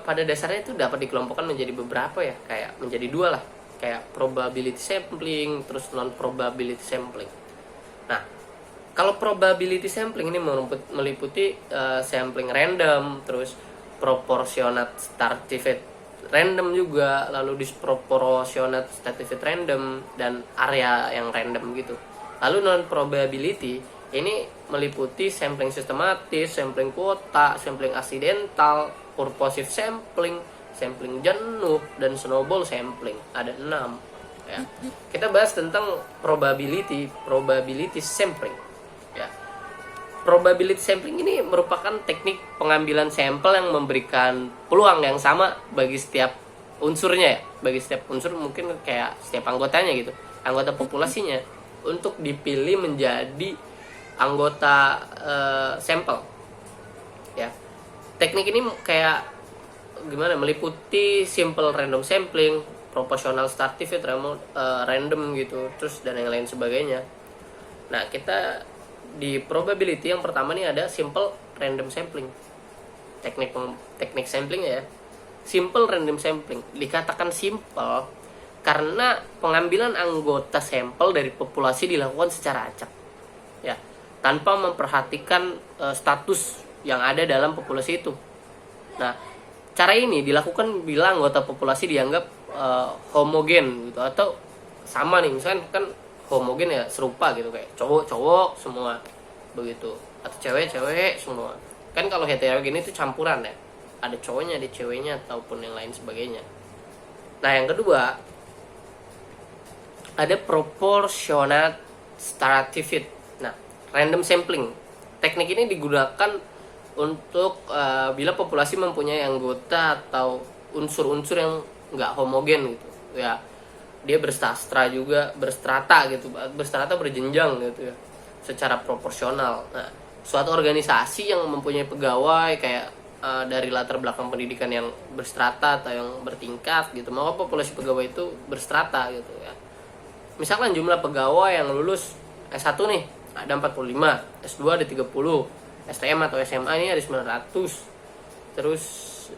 pada dasarnya itu dapat dikelompokkan menjadi beberapa ya, kayak menjadi 2 lah, kayak probability sampling terus non probability sampling. Nah, kalau probability sampling ini meliputi sampling random, terus proportionate stratified random juga, lalu disproportionate stratified random, dan area yang random gitu. Lalu non probability ini meliputi sampling sistematis, sampling kuota, sampling aksidental, purposive sampling, sampling jenuh, dan snowball sampling. Ada 6 ya. Kita bahas tentang probability sampling ya. Probability sampling ini merupakan teknik pengambilan sampel yang memberikan peluang yang sama bagi setiap unsurnya ya. Bagi setiap unsur, mungkin kayak setiap anggotanya gitu, anggota populasinya, untuk dipilih menjadi anggota sampel ya. Teknik ini kayak gimana, meliputi simple random sampling, proportional stratified random gitu, terus dan yang lain sebagainya. Nah, kita di probability yang pertama nih ada simple random sampling. Teknik sampling ya. Simple random sampling dikatakan simple karena pengambilan anggota sampel dari populasi dilakukan secara acak ya, tanpa memperhatikan status yang ada dalam populasi itu. Nah, cara ini dilakukan bila anggota populasi dianggap homogen gitu, atau sama nih, misalkan kan homogen ya, serupa gitu, kayak cowok-cowok semua begitu, atau cewek-cewek semua. Kan kalau heterogen itu campuran ya, ada cowoknya, ada ceweknya, ataupun yang lain sebagainya. Nah, yang kedua ada proportionate stratified. Nah, random sampling. Teknik ini digunakan untuk bila populasi mempunyai anggota atau unsur-unsur yang nggak homogen gitu ya. dia bersastra juga, berstrata gitu, berstrata berjenjang gitu ya, secara proporsional. Nah, suatu organisasi yang mempunyai pegawai kayak dari latar belakang pendidikan yang berstrata atau yang bertingkat gitu, maka populasi pegawai itu berstrata gitu ya. Misalkan jumlah pegawai yang lulus S1 nih ada 45, S2 ada 30, STM atau SMA ini ada 900, terus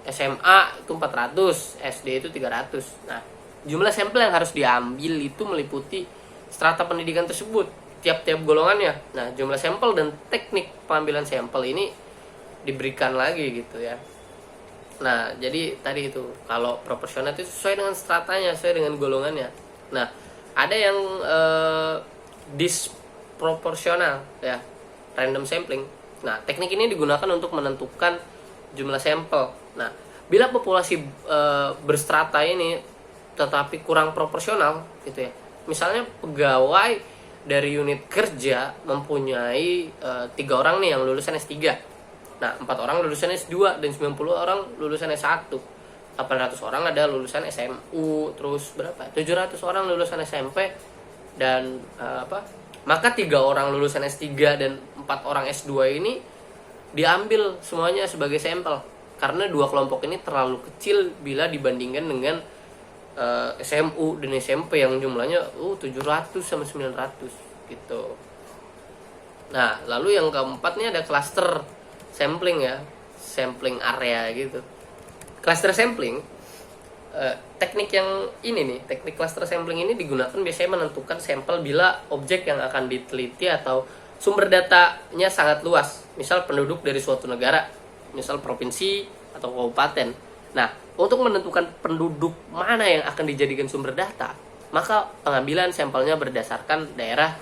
SMA itu 400, SD itu 300. Nah, jumlah sampel yang harus diambil itu meliputi strata pendidikan tersebut, tiap-tiap golongannya. Nah, jumlah sampel dan teknik pengambilan sampel ini diberikan lagi gitu ya. Nah, jadi tadi itu kalau proporsional itu sesuai dengan stratanya, sesuai dengan golongannya. Nah, ada yang disproporsional ya, random sampling. Nah, teknik ini digunakan untuk menentukan jumlah sampel. Nah, bila populasi berstrata ini tetapi kurang proporsional gitu ya. Misalnya pegawai dari unit kerja mempunyai 3 orang nih yang lulusan S3. Nah, 4 orang lulusan S2 dan 90 orang lulusan S1. 800 orang ada lulusan SMU, terus berapa? 700 orang lulusan SMP dan maka 3 orang lulusan S3 dan 4 orang S2 ini diambil semuanya sebagai sampel karena 2 kelompok ini terlalu kecil bila dibandingkan dengan SMU dan SMP yang jumlahnya 700 sama 900 gitu. Nah, lalu yang keempat nih ada cluster sampling ya, sampling area gitu. Cluster sampling, teknik yang ini nih, teknik cluster sampling ini digunakan biasanya menentukan sampel bila objek yang akan diteliti atau sumber datanya sangat luas, misal penduduk dari suatu negara, misal provinsi atau kabupaten. Nah, untuk menentukan penduduk mana yang akan dijadikan sumber data, maka pengambilan sampelnya berdasarkan daerah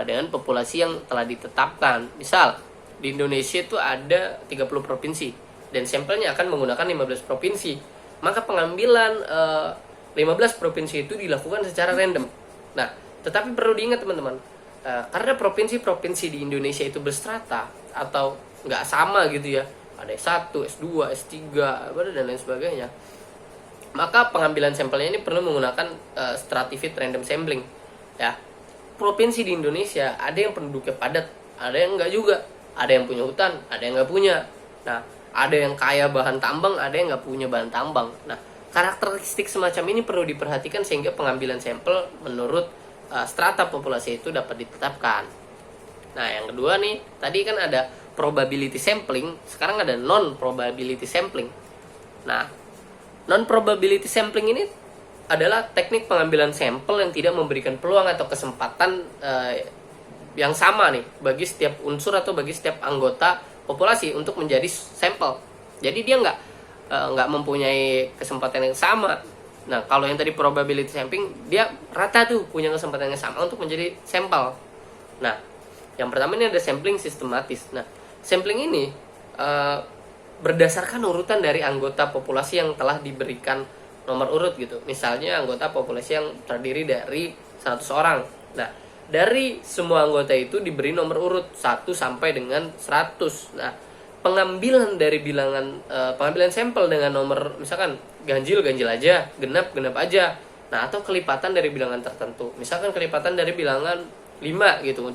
dengan populasi yang telah ditetapkan. Misal, di Indonesia itu ada 30 provinsi dan sampelnya akan menggunakan 15 provinsi. Maka pengambilan 15 provinsi itu dilakukan secara random. Nah, tetapi perlu diingat teman-teman, karena provinsi-provinsi di Indonesia itu berstrata atau nggak sama gitu ya, ada S1, S2, S3, dan lain sebagainya, maka pengambilan sampelnya ini perlu menggunakan stratified random sampling ya. Provinsi di Indonesia ada yang penduduknya padat, ada yang enggak juga, ada yang punya hutan, ada yang nggak punya. Nah, ada yang kaya bahan tambang, ada yang nggak punya bahan tambang. Nah, karakteristik semacam ini perlu diperhatikan sehingga pengambilan sampel menurut strata populasi itu dapat ditetapkan. Nah, yang kedua nih, tadi kan ada probability sampling, sekarang ada non probability sampling. Nah, non probability sampling ini adalah teknik pengambilan sampel yang tidak memberikan peluang atau kesempatan yang sama nih bagi setiap unsur atau bagi setiap anggota populasi untuk menjadi sampel. Jadi dia nggak mempunyai kesempatan yang sama. Nah, kalau yang tadi probability sampling, dia rata tuh punya kesempatan yang sama untuk menjadi sampel. Nah, yang pertama ini ada sampling sistematis. Nah, sampling ini berdasarkan urutan dari anggota populasi yang telah diberikan nomor urut gitu. Misalnya anggota populasi yang terdiri dari 100 orang. Nah, dari semua anggota itu diberi nomor urut 1 sampai dengan 100. Nah, pengambilan dari pengambilan sampel dengan nomor misalkan ganjil aja, genap aja. Nah, atau kelipatan dari bilangan tertentu. Misalkan kelipatan dari bilangan 5 gitu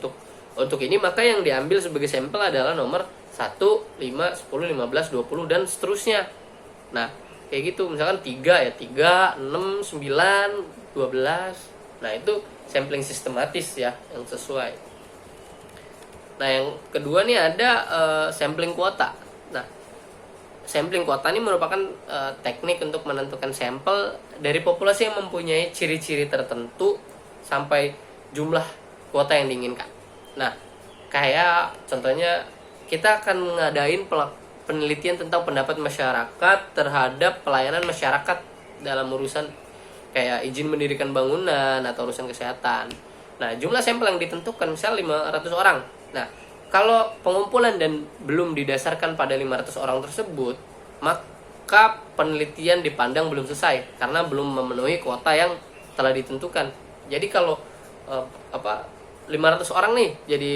untuk ini, maka yang diambil sebagai sampel adalah nomor 1, 5, 10, 15, 20 dan seterusnya. Nah, kayak gitu. Misalkan 3 ya 3, 6, 9, 12. Nah, itu sampling sistematis ya yang sesuai. Nah, yang kedua nih ada sampling kuota. Nah, sampling kuota ini merupakan teknik untuk menentukan sampel dari populasi yang mempunyai ciri-ciri tertentu sampai jumlah kuota yang diinginkan. Nah, kayak contohnya kita akan ngadain penelitian tentang pendapat masyarakat terhadap pelayanan masyarakat dalam urusan kayak izin mendirikan bangunan atau urusan kesehatan. Nah, jumlah sampel yang ditentukan misal 500 orang. Nah, kalau pengumpulan dan belum didasarkan pada 500 orang tersebut, maka penelitian dipandang belum selesai karena belum memenuhi kuota yang telah ditentukan. Jadi kalau 500 orang nih jadi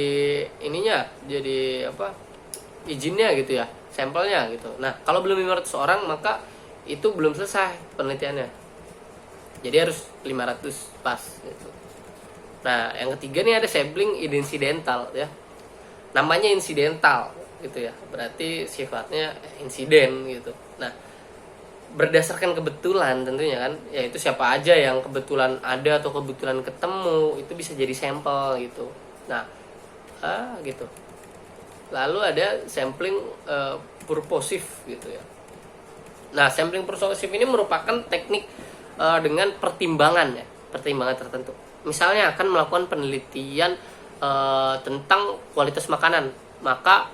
izinnya gitu ya, sampelnya gitu. Nah, kalau belum 500 orang maka itu belum selesai penelitiannya. Jadi harus 500 pas gitu. Nah, yang ketiga nih ada sampling incidental ya. Namanya insidental gitu ya. Berarti sifatnya insiden gitu. Nah, berdasarkan kebetulan tentunya kan, yaitu siapa aja yang kebetulan ada atau kebetulan ketemu itu bisa jadi sampel gitu. Nah, gitu. Lalu ada sampling purposive gitu ya. Nah, sampling purposive ini merupakan teknik dengan pertimbangan ya, pertimbangan tertentu. Misalnya akan melakukan penelitian tentang kualitas makanan, maka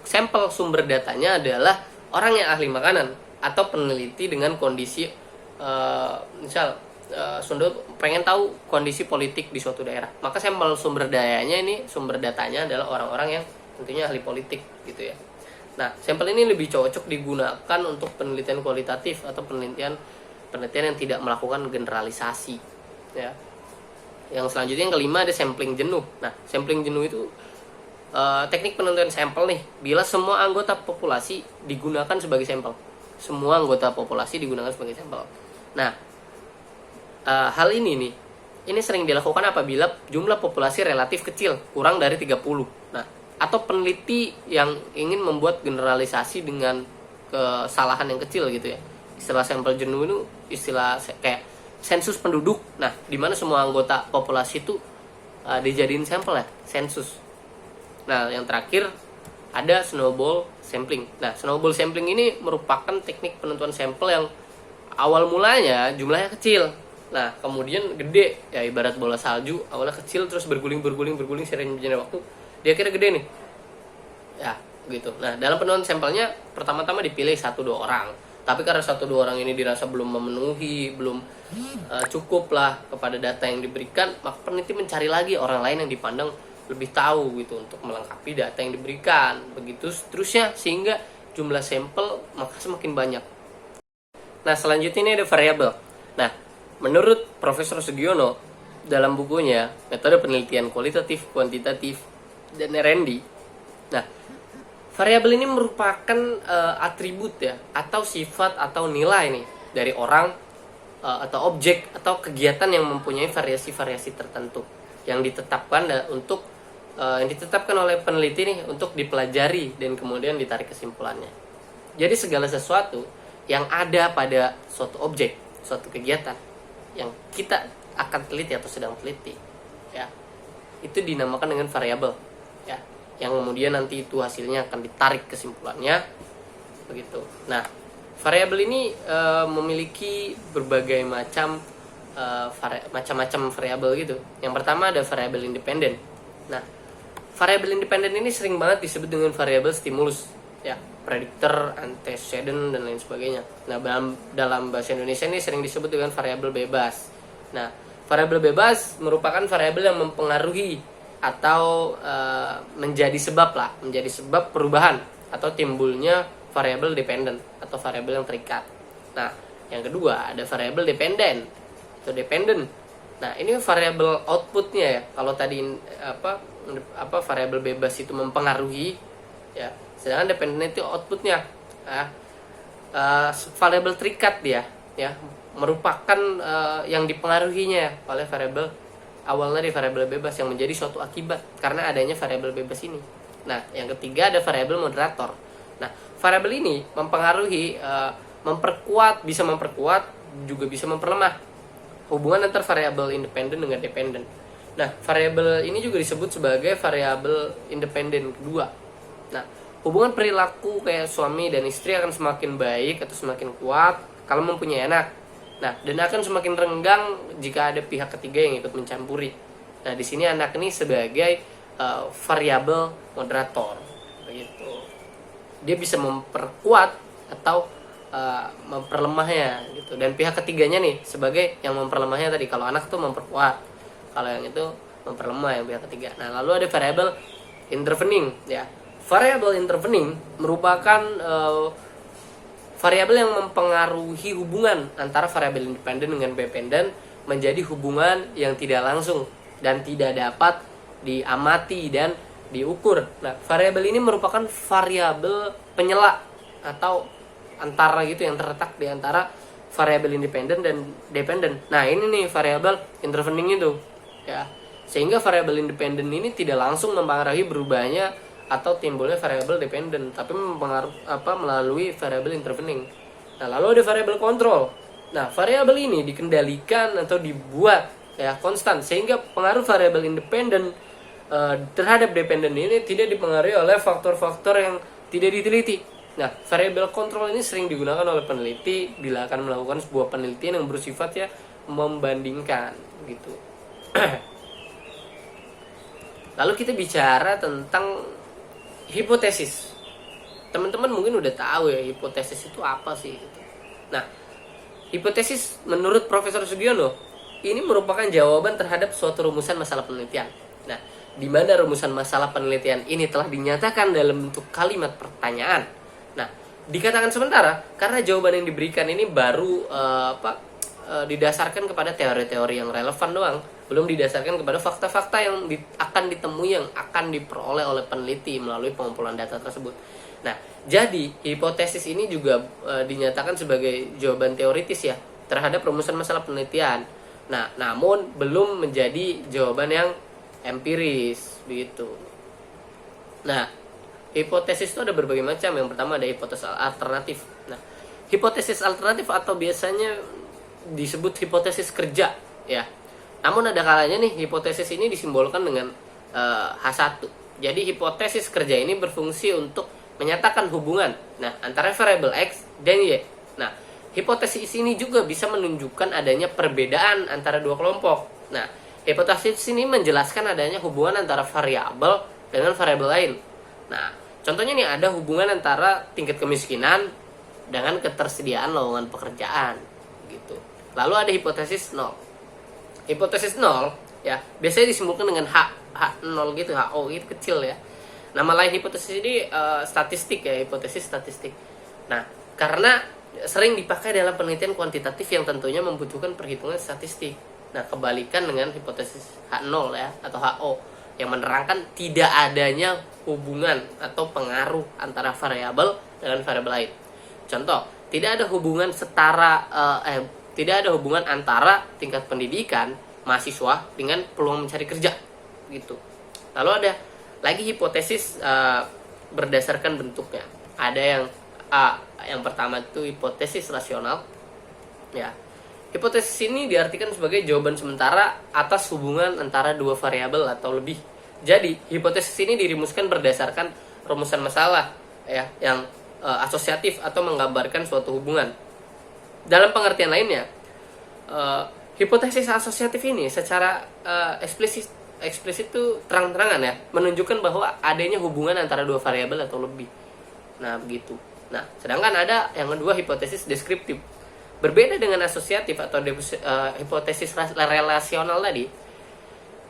sampel sumber datanya adalah orang yang ahli makanan atau peneliti dengan kondisi misal Sunda pengen tahu kondisi politik di suatu daerah, maka sampel sumber datanya adalah orang-orang yang tentunya ahli politik gitu ya. Nah, sampel ini lebih cocok digunakan untuk penelitian kualitatif atau penelitian yang tidak melakukan generalisasi ya. Yang selanjutnya yang kelima ada sampling jenuh. Nah, sampling jenuh itu teknik penentuan sampel nih bila semua anggota populasi digunakan sebagai sampel. Semua anggota populasi digunakan sebagai sampel. Nah, hal ini sering dilakukan apabila jumlah populasi relatif kecil, kurang dari 30. Nah, atau peneliti yang ingin membuat generalisasi dengan kesalahan yang kecil gitu ya. Istilah sampel jenuh itu istilah kayak sensus penduduk. Nah, di mana semua anggota populasi itu dijadiin sampel ya, sensus. Nah, yang terakhir ada snowball sampling. Nah, snowball sampling ini merupakan teknik penentuan sampel yang awal mulanya jumlahnya kecil. Nah, kemudian gede, ya ibarat bola salju, awalnya kecil terus berguling sering berjalan waktu, dia akhirnya gede nih. Ya, gitu. Nah, dalam penentuan sampelnya pertama-tama dipilih 1-2 orang. Tapi karena 1-2 orang ini dirasa belum memenuhi, belum cukup lah kepada data yang diberikan, maka peneliti mencari lagi orang lain yang dipandang lebih tahu gitu untuk melengkapi data yang diberikan. Begitu seterusnya sehingga jumlah sampel maka semakin banyak. Nah, selanjutnya ini ada variabel. Nah, menurut Profesor Sugiono dalam bukunya Metode Penelitian Kualitatif, Kuantitatif, dan R&D. Nah, variabel ini merupakan atribut ya atau sifat atau nilai nih dari orang atau objek atau kegiatan yang mempunyai variasi-variasi tertentu yang ditetapkan yang ditetapkan oleh peneliti nih untuk dipelajari dan kemudian ditarik kesimpulannya. Jadi segala sesuatu yang ada pada suatu objek, suatu kegiatan yang kita akan teliti atau sedang teliti ya, itu dinamakan dengan variabel ya, yang kemudian nanti itu hasilnya akan ditarik kesimpulannya begitu. Nah, variabel ini memiliki berbagai macam variabel gitu. Yang pertama ada variabel independen. Nah, variabel independen ini sering banget disebut dengan variabel stimulus ya, prediktor, antecedent, dan lain sebagainya. Nah, dalam bahasa Indonesia ini sering disebut dengan variabel bebas. Nah, variabel bebas merupakan variabel yang mempengaruhi atau menjadi sebab perubahan atau timbulnya variabel dependen atau variabel yang terikat. Nah, yang kedua ada variabel dependen atau dependent. Nah, ini variabel outputnya ya. Kalau tadi variabel bebas itu mempengaruhi ya, sedangkan dependen itu outputnya. Nah, variabel terikat dia ya, merupakan yang dipengaruhinya oleh variabel awalnya di variabel bebas yang menjadi suatu akibat karena adanya variabel bebas ini. Nah, yang ketiga ada variabel moderator. Nah, variabel ini mempengaruhi, bisa memperkuat, juga bisa memperlemah hubungan antar variabel independen dengan dependen. Nah, variabel ini juga disebut sebagai variabel independen kedua. Nah, hubungan perilaku kayak suami dan istri akan semakin baik atau semakin kuat kalau mempunyai anak. Nah, dan akan semakin renggang jika ada pihak ketiga yang ikut mencampuri. Nah, di sini anak ini sebagai variabel moderator, begitu. Dia bisa memperkuat atau memperlemahnya, gitu. Dan pihak ketiganya nih sebagai yang memperlemahnya tadi. Kalau anak tuh memperkuat, kalau yang itu memperlemah yang pihak ketiga. Nah, lalu ada variabel intervening, ya. Variabel intervening merupakan variabel yang mempengaruhi hubungan antara variabel independen dengan dependen menjadi hubungan yang tidak langsung dan tidak dapat diamati dan diukur. Nah, variabel ini merupakan variabel penyela atau antara gitu yang terletak di antara variabel independen dan dependen. Nah, ini nih variabel intervening itu. Ya. Sehingga variabel independen ini tidak langsung mempengaruhi berubahnya atau timbulnya variabel dependen, tapi melalui variabel intervening. Nah, lalu ada variabel kontrol. Nah, variabel ini dikendalikan atau dibuat ya konstan, sehingga pengaruh variabel independen terhadap dependen ini tidak dipengaruhi oleh faktor-faktor yang tidak diteliti. Nah, variabel kontrol ini sering digunakan oleh peneliti bila akan melakukan sebuah penelitian yang bersifat ya membandingkan gitu. Lalu kita bicara tentang hipotesis. Teman-teman mungkin udah tahu ya hipotesis itu apa sih gitu. Nah, hipotesis menurut Profesor Sugiono ini merupakan jawaban terhadap suatu rumusan masalah penelitian. Nah, di mana rumusan masalah penelitian ini telah dinyatakan dalam bentuk kalimat pertanyaan. Nah, dikatakan sementara karena jawaban yang diberikan ini baru didasarkan kepada teori-teori yang relevan doang, belum didasarkan kepada fakta-fakta yang akan ditemui, yang akan diperoleh oleh peneliti melalui pengumpulan data tersebut. Nah, jadi hipotesis ini juga dinyatakan sebagai jawaban teoritis ya terhadap rumusan masalah penelitian. Nah, namun belum menjadi jawaban yang empiris begitu. Nah, hipotesis itu ada berbagai macam. Yang pertama ada hipotesis alternatif. Nah, hipotesis alternatif atau biasanya disebut hipotesis kerja ya. Namun ada kalanya nih hipotesis ini disimbolkan dengan H1. Jadi hipotesis kerja ini berfungsi untuk menyatakan hubungan antara variabel X dan Y. Nah, hipotesis ini juga bisa menunjukkan adanya perbedaan antara dua kelompok. Nah, hipotesis ini menjelaskan adanya hubungan antara variabel dengan variabel lain. Nah, contohnya nih ada hubungan antara tingkat kemiskinan dengan ketersediaan lowongan pekerjaan gitu. Lalu ada hipotesis 0. Hipotesis 0 ya biasanya disimbolkan dengan H0 gitu, HO gitu kecil ya. Nama lain hipotesis ini statistik ya, hipotesis statistik. Nah, karena sering dipakai dalam penelitian kuantitatif yang tentunya membutuhkan perhitungan statistik. Nah, kebalikan dengan hipotesis H0 ya atau HO yang menerangkan tidak adanya hubungan atau pengaruh antara variabel dengan variabel lain. Contoh, tidak ada hubungan tidak ada hubungan antara tingkat pendidikan mahasiswa dengan peluang mencari kerja gitu. Lalu ada lagi hipotesis berdasarkan bentuknya. Ada yang yang pertama itu hipotesis rasional ya. Hipotesis ini diartikan sebagai jawaban sementara atas hubungan antara dua variabel atau lebih. Jadi hipotesis ini dirumuskan berdasarkan rumusan masalah ya yang asosiatif atau menggambarkan suatu hubungan. Dalam pengertian lainnya, hipotesis asosiatif ini secara eksplisit itu terang-terangan ya menunjukkan bahwa adanya hubungan antara dua variabel atau lebih. Nah, begitu. Nah, sedangkan ada yang kedua hipotesis deskriptif. Berbeda dengan asosiatif atau hipotesis relasional tadi,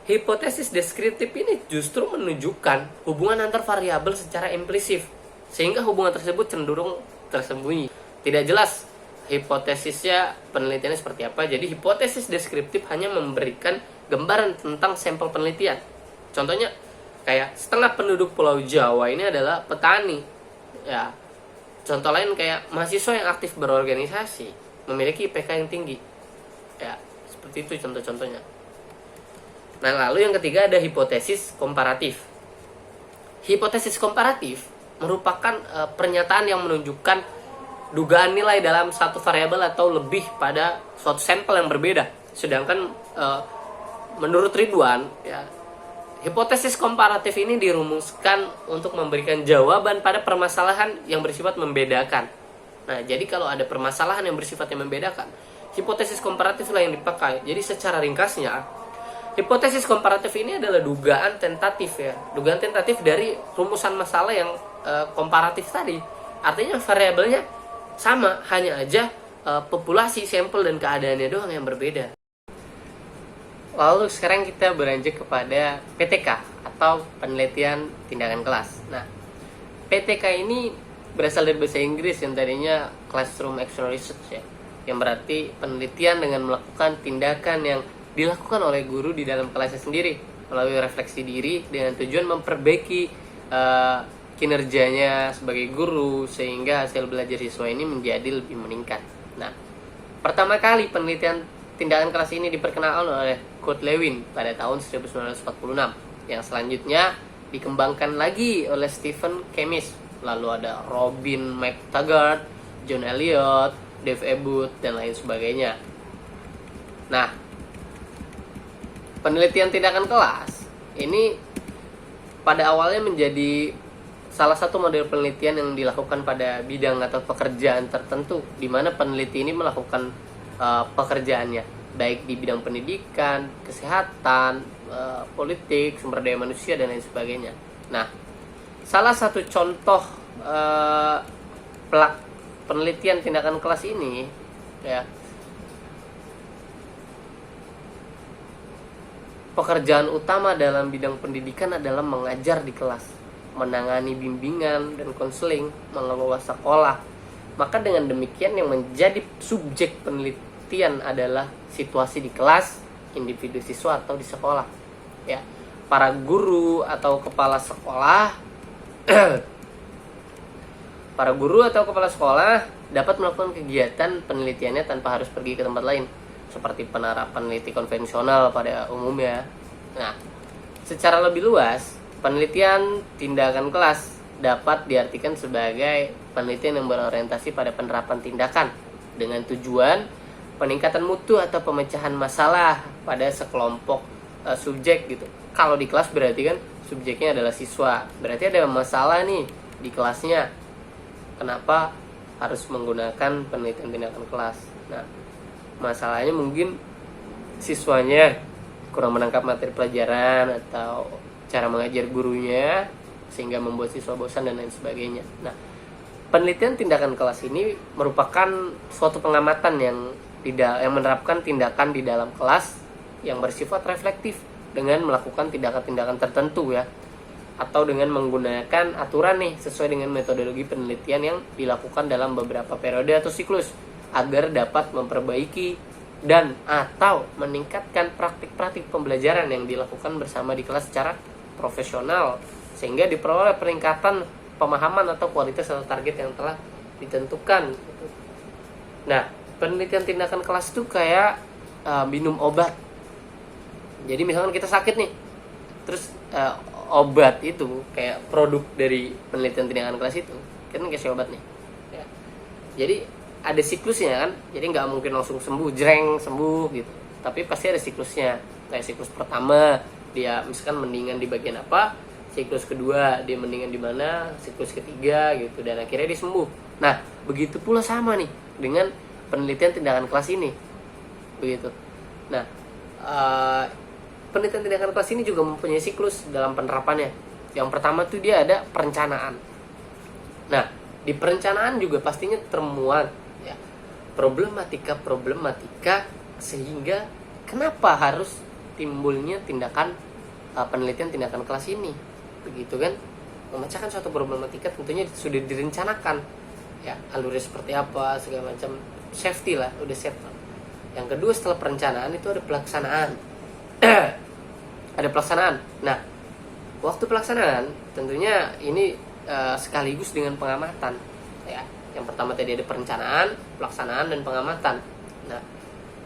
hipotesis deskriptif ini justru menunjukkan hubungan antar variabel secara implisit, sehingga hubungan tersebut cenderung tersembunyi. Tidak jelas hipotesisnya, penelitiannya seperti apa. Jadi hipotesis deskriptif hanya memberikan gambaran tentang sampel penelitian. Contohnya kayak setengah penduduk Pulau Jawa ini adalah petani. Ya. Contoh lain kayak mahasiswa yang aktif berorganisasi memiliki IPK yang tinggi. Ya, seperti itu contoh-contohnya. Nah, lalu yang ketiga ada hipotesis komparatif. Hipotesis komparatif merupakan pernyataan yang menunjukkan dugaan nilai dalam satu variabel atau lebih pada suatu sampel yang berbeda. Sedangkan menurut Ridwan ya, hipotesis komparatif ini dirumuskan untuk memberikan jawaban pada permasalahan yang bersifat membedakan. Nah, jadi kalau ada permasalahan yang bersifat yang membedakan, hipotesis komparatif lah yang dipakai. Jadi secara ringkasnya, hipotesis komparatif ini adalah dugaan tentatif ya. Dugaan tentatif dari rumusan masalah yang komparatif tadi. Artinya variabelnya sama, hanya aja populasi, sampel, dan keadaannya doang yang berbeda. Lalu sekarang kita beranjak kepada PTK atau penelitian tindakan kelas. Nah, PTK ini berasal dari bahasa Inggris yang tadinya Classroom Action Research ya, yang berarti penelitian dengan melakukan tindakan yang dilakukan oleh guru di dalam kelasnya sendiri melalui refleksi diri dengan tujuan memperbaiki kinerjanya sebagai guru sehingga hasil belajar siswa ini menjadi lebih meningkat. Nah, Pertama kali penelitian tindakan kelas ini diperkenalkan oleh Kurt Lewin pada tahun 1946, yang selanjutnya dikembangkan lagi oleh Stephen Kemish. Lalu ada Robin McTaggart, John Elliot, Dave Ebbutt, dan lain sebagainya. Nah, penelitian tindakan kelas ini pada awalnya menjadi salah satu model penelitian yang dilakukan pada bidang atau pekerjaan tertentu, di mana peneliti ini melakukan pekerjaannya baik di bidang pendidikan, kesehatan, politik, sumber daya manusia, dan lain sebagainya. Nah, salah satu contoh penelitian tindakan kelas ini, ya, pekerjaan utama dalam bidang pendidikan adalah mengajar di kelas, menangani bimbingan dan konseling, mengelola sekolah. Maka dengan demikian yang menjadi subjek penelitian adalah situasi di kelas, individu siswa atau di sekolah. Ya, para guru atau kepala sekolah para guru atau kepala sekolah dapat melakukan kegiatan penelitiannya tanpa harus pergi ke tempat lain, seperti penerapan peneliti konvensional pada umumnya. Nah, secara lebih luas, penelitian tindakan kelas dapat diartikan sebagai penelitian yang berorientasi pada penerapan tindakan dengan tujuan peningkatan mutu atau pemecahan masalah pada sekelompok subjek gitu. Kalau di kelas berarti kan subjeknya adalah siswa, berarti ada masalah nih di kelasnya. Kenapa harus menggunakan penelitian tindakan kelas? Nah, masalahnya mungkin siswanya kurang menangkap materi pelajaran atau cara mengajar gurunya sehingga membuat siswa bosan dan lain sebagainya. Nah, penelitian tindakan kelas ini merupakan suatu pengamatan yang menerapkan tindakan di dalam kelas yang bersifat reflektif dengan melakukan tindakan-tindakan tertentu, ya, atau dengan menggunakan aturan nih sesuai dengan metodologi penelitian yang dilakukan dalam beberapa periode atau siklus agar dapat memperbaiki dan atau meningkatkan praktik-praktik pembelajaran yang dilakukan bersama di kelas secara profesional sehingga diperoleh peningkatan pemahaman atau kualitas atau target yang telah ditentukan. Nah, penelitian tindakan kelas itu kayak minum obat. Jadi misalkan kita sakit nih, terus obat itu kayak produk dari penelitian tindakan kelas itu, kita kasih obat nih, ya. Jadi ada siklusnya kan, jadi nggak mungkin langsung sembuh, jreng sembuh gitu, tapi pasti ada siklusnya. Kayak siklus pertama dia misalkan mendingan di bagian apa, siklus kedua dia mendingan di mana, siklus ketiga gitu, dan akhirnya dia sembuh. Nah, begitu pula sama nih dengan penelitian tindakan kelas ini, begitu. Nah, penelitian tindakan kelas ini juga mempunyai siklus dalam penerapannya. Yang pertama tuh dia ada perencanaan. Nah, di perencanaan juga pastinya termuat ya problematika sehingga kenapa harus timbulnya tindakan penelitian tindakan kelas ini, begitu kan? Memecahkan suatu problematika tentunya sudah direncanakan, ya, alurnya seperti apa segala macam, safety lah, udah safe. Yang kedua setelah perencanaan itu ada pelaksanaan. Ada pelaksanaan. Nah, waktu pelaksanaan tentunya ini sekaligus dengan pengamatan, ya. Yang pertama tadi ada perencanaan, pelaksanaan, dan pengamatan. Nah,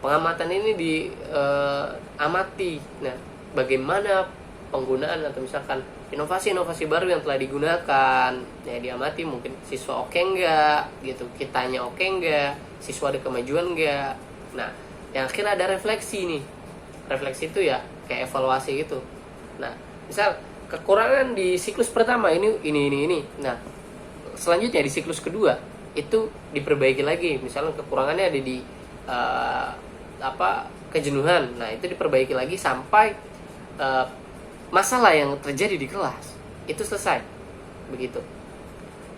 pengamatan ini diamati. Nah, bagaimana penggunaan atau misalkan inovasi-inovasi baru yang telah digunakan, ya, diamati. Mungkin siswa oke enggak gitu, kitanya oke enggak, siswa ada kemajuan enggak. Nah, yang akhirnya ada refleksi nih. Refleksi itu ya kayak evaluasi gitu. Nah, misal kekurangan di siklus pertama ini. Nah, selanjutnya di siklus kedua itu diperbaiki lagi. Misalnya kekurangannya ada di kejenuhan. Nah, itu diperbaiki lagi sampai masalah yang terjadi di kelas itu selesai. Begitu.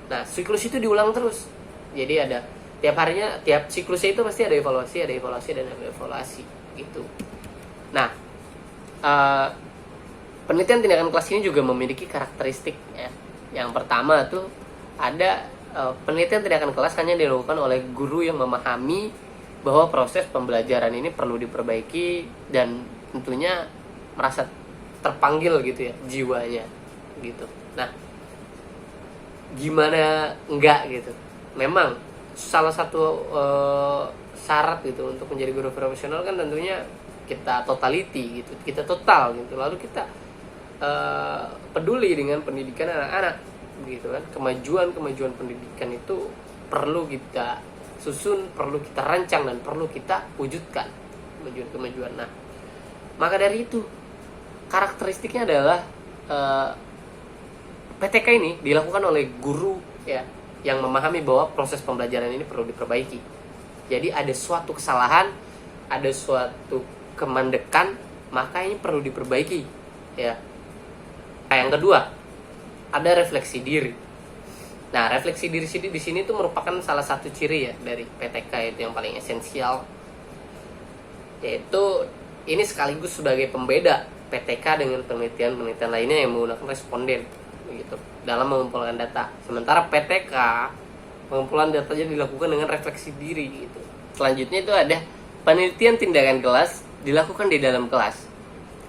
Nah, siklus itu diulang terus. Jadi ada tiap harinya, tiap siklusnya itu pasti ada evaluasi dan ada evaluasi gitu. Nah, penelitian tindakan kelas ini juga memiliki karakteristik, ya. Yang pertama tuh ada penelitian tindakan kelas hanya dilakukan oleh guru yang memahami bahwa proses pembelajaran ini perlu diperbaiki dan tentunya merasa terpanggil gitu ya jiwanya gitu. Nah, gimana enggak gitu? Memang salah satu syarat gitu untuk menjadi guru profesional kan tentunya kita totality gitu, kita total gitu, lalu kita peduli dengan pendidikan anak-anak gitu kan. Kemajuan pendidikan itu perlu kita susun, perlu kita rancang, dan perlu kita wujudkan kemajuan. Nah, maka dari itu karakteristiknya adalah PTK ini dilakukan oleh guru ya yang memahami bahwa proses pembelajaran ini perlu diperbaiki. Jadi ada suatu kesalahan, ada suatu kemandekan, maka ini perlu diperbaiki ya. Nah, yang kedua, ada refleksi diri. Nah, refleksi diri di sini tuh merupakan salah satu ciri ya dari PTK itu yang paling esensial. Yaitu ini sekaligus sebagai pembeda PTK dengan penelitian-penelitian lainnya yang menggunakan responden begitu dalam mengumpulkan data. Sementara PTK pengumpulan datanya dilakukan dengan refleksi diri gitu. Selanjutnya itu ada penelitian tindakan kelas dilakukan di dalam kelas,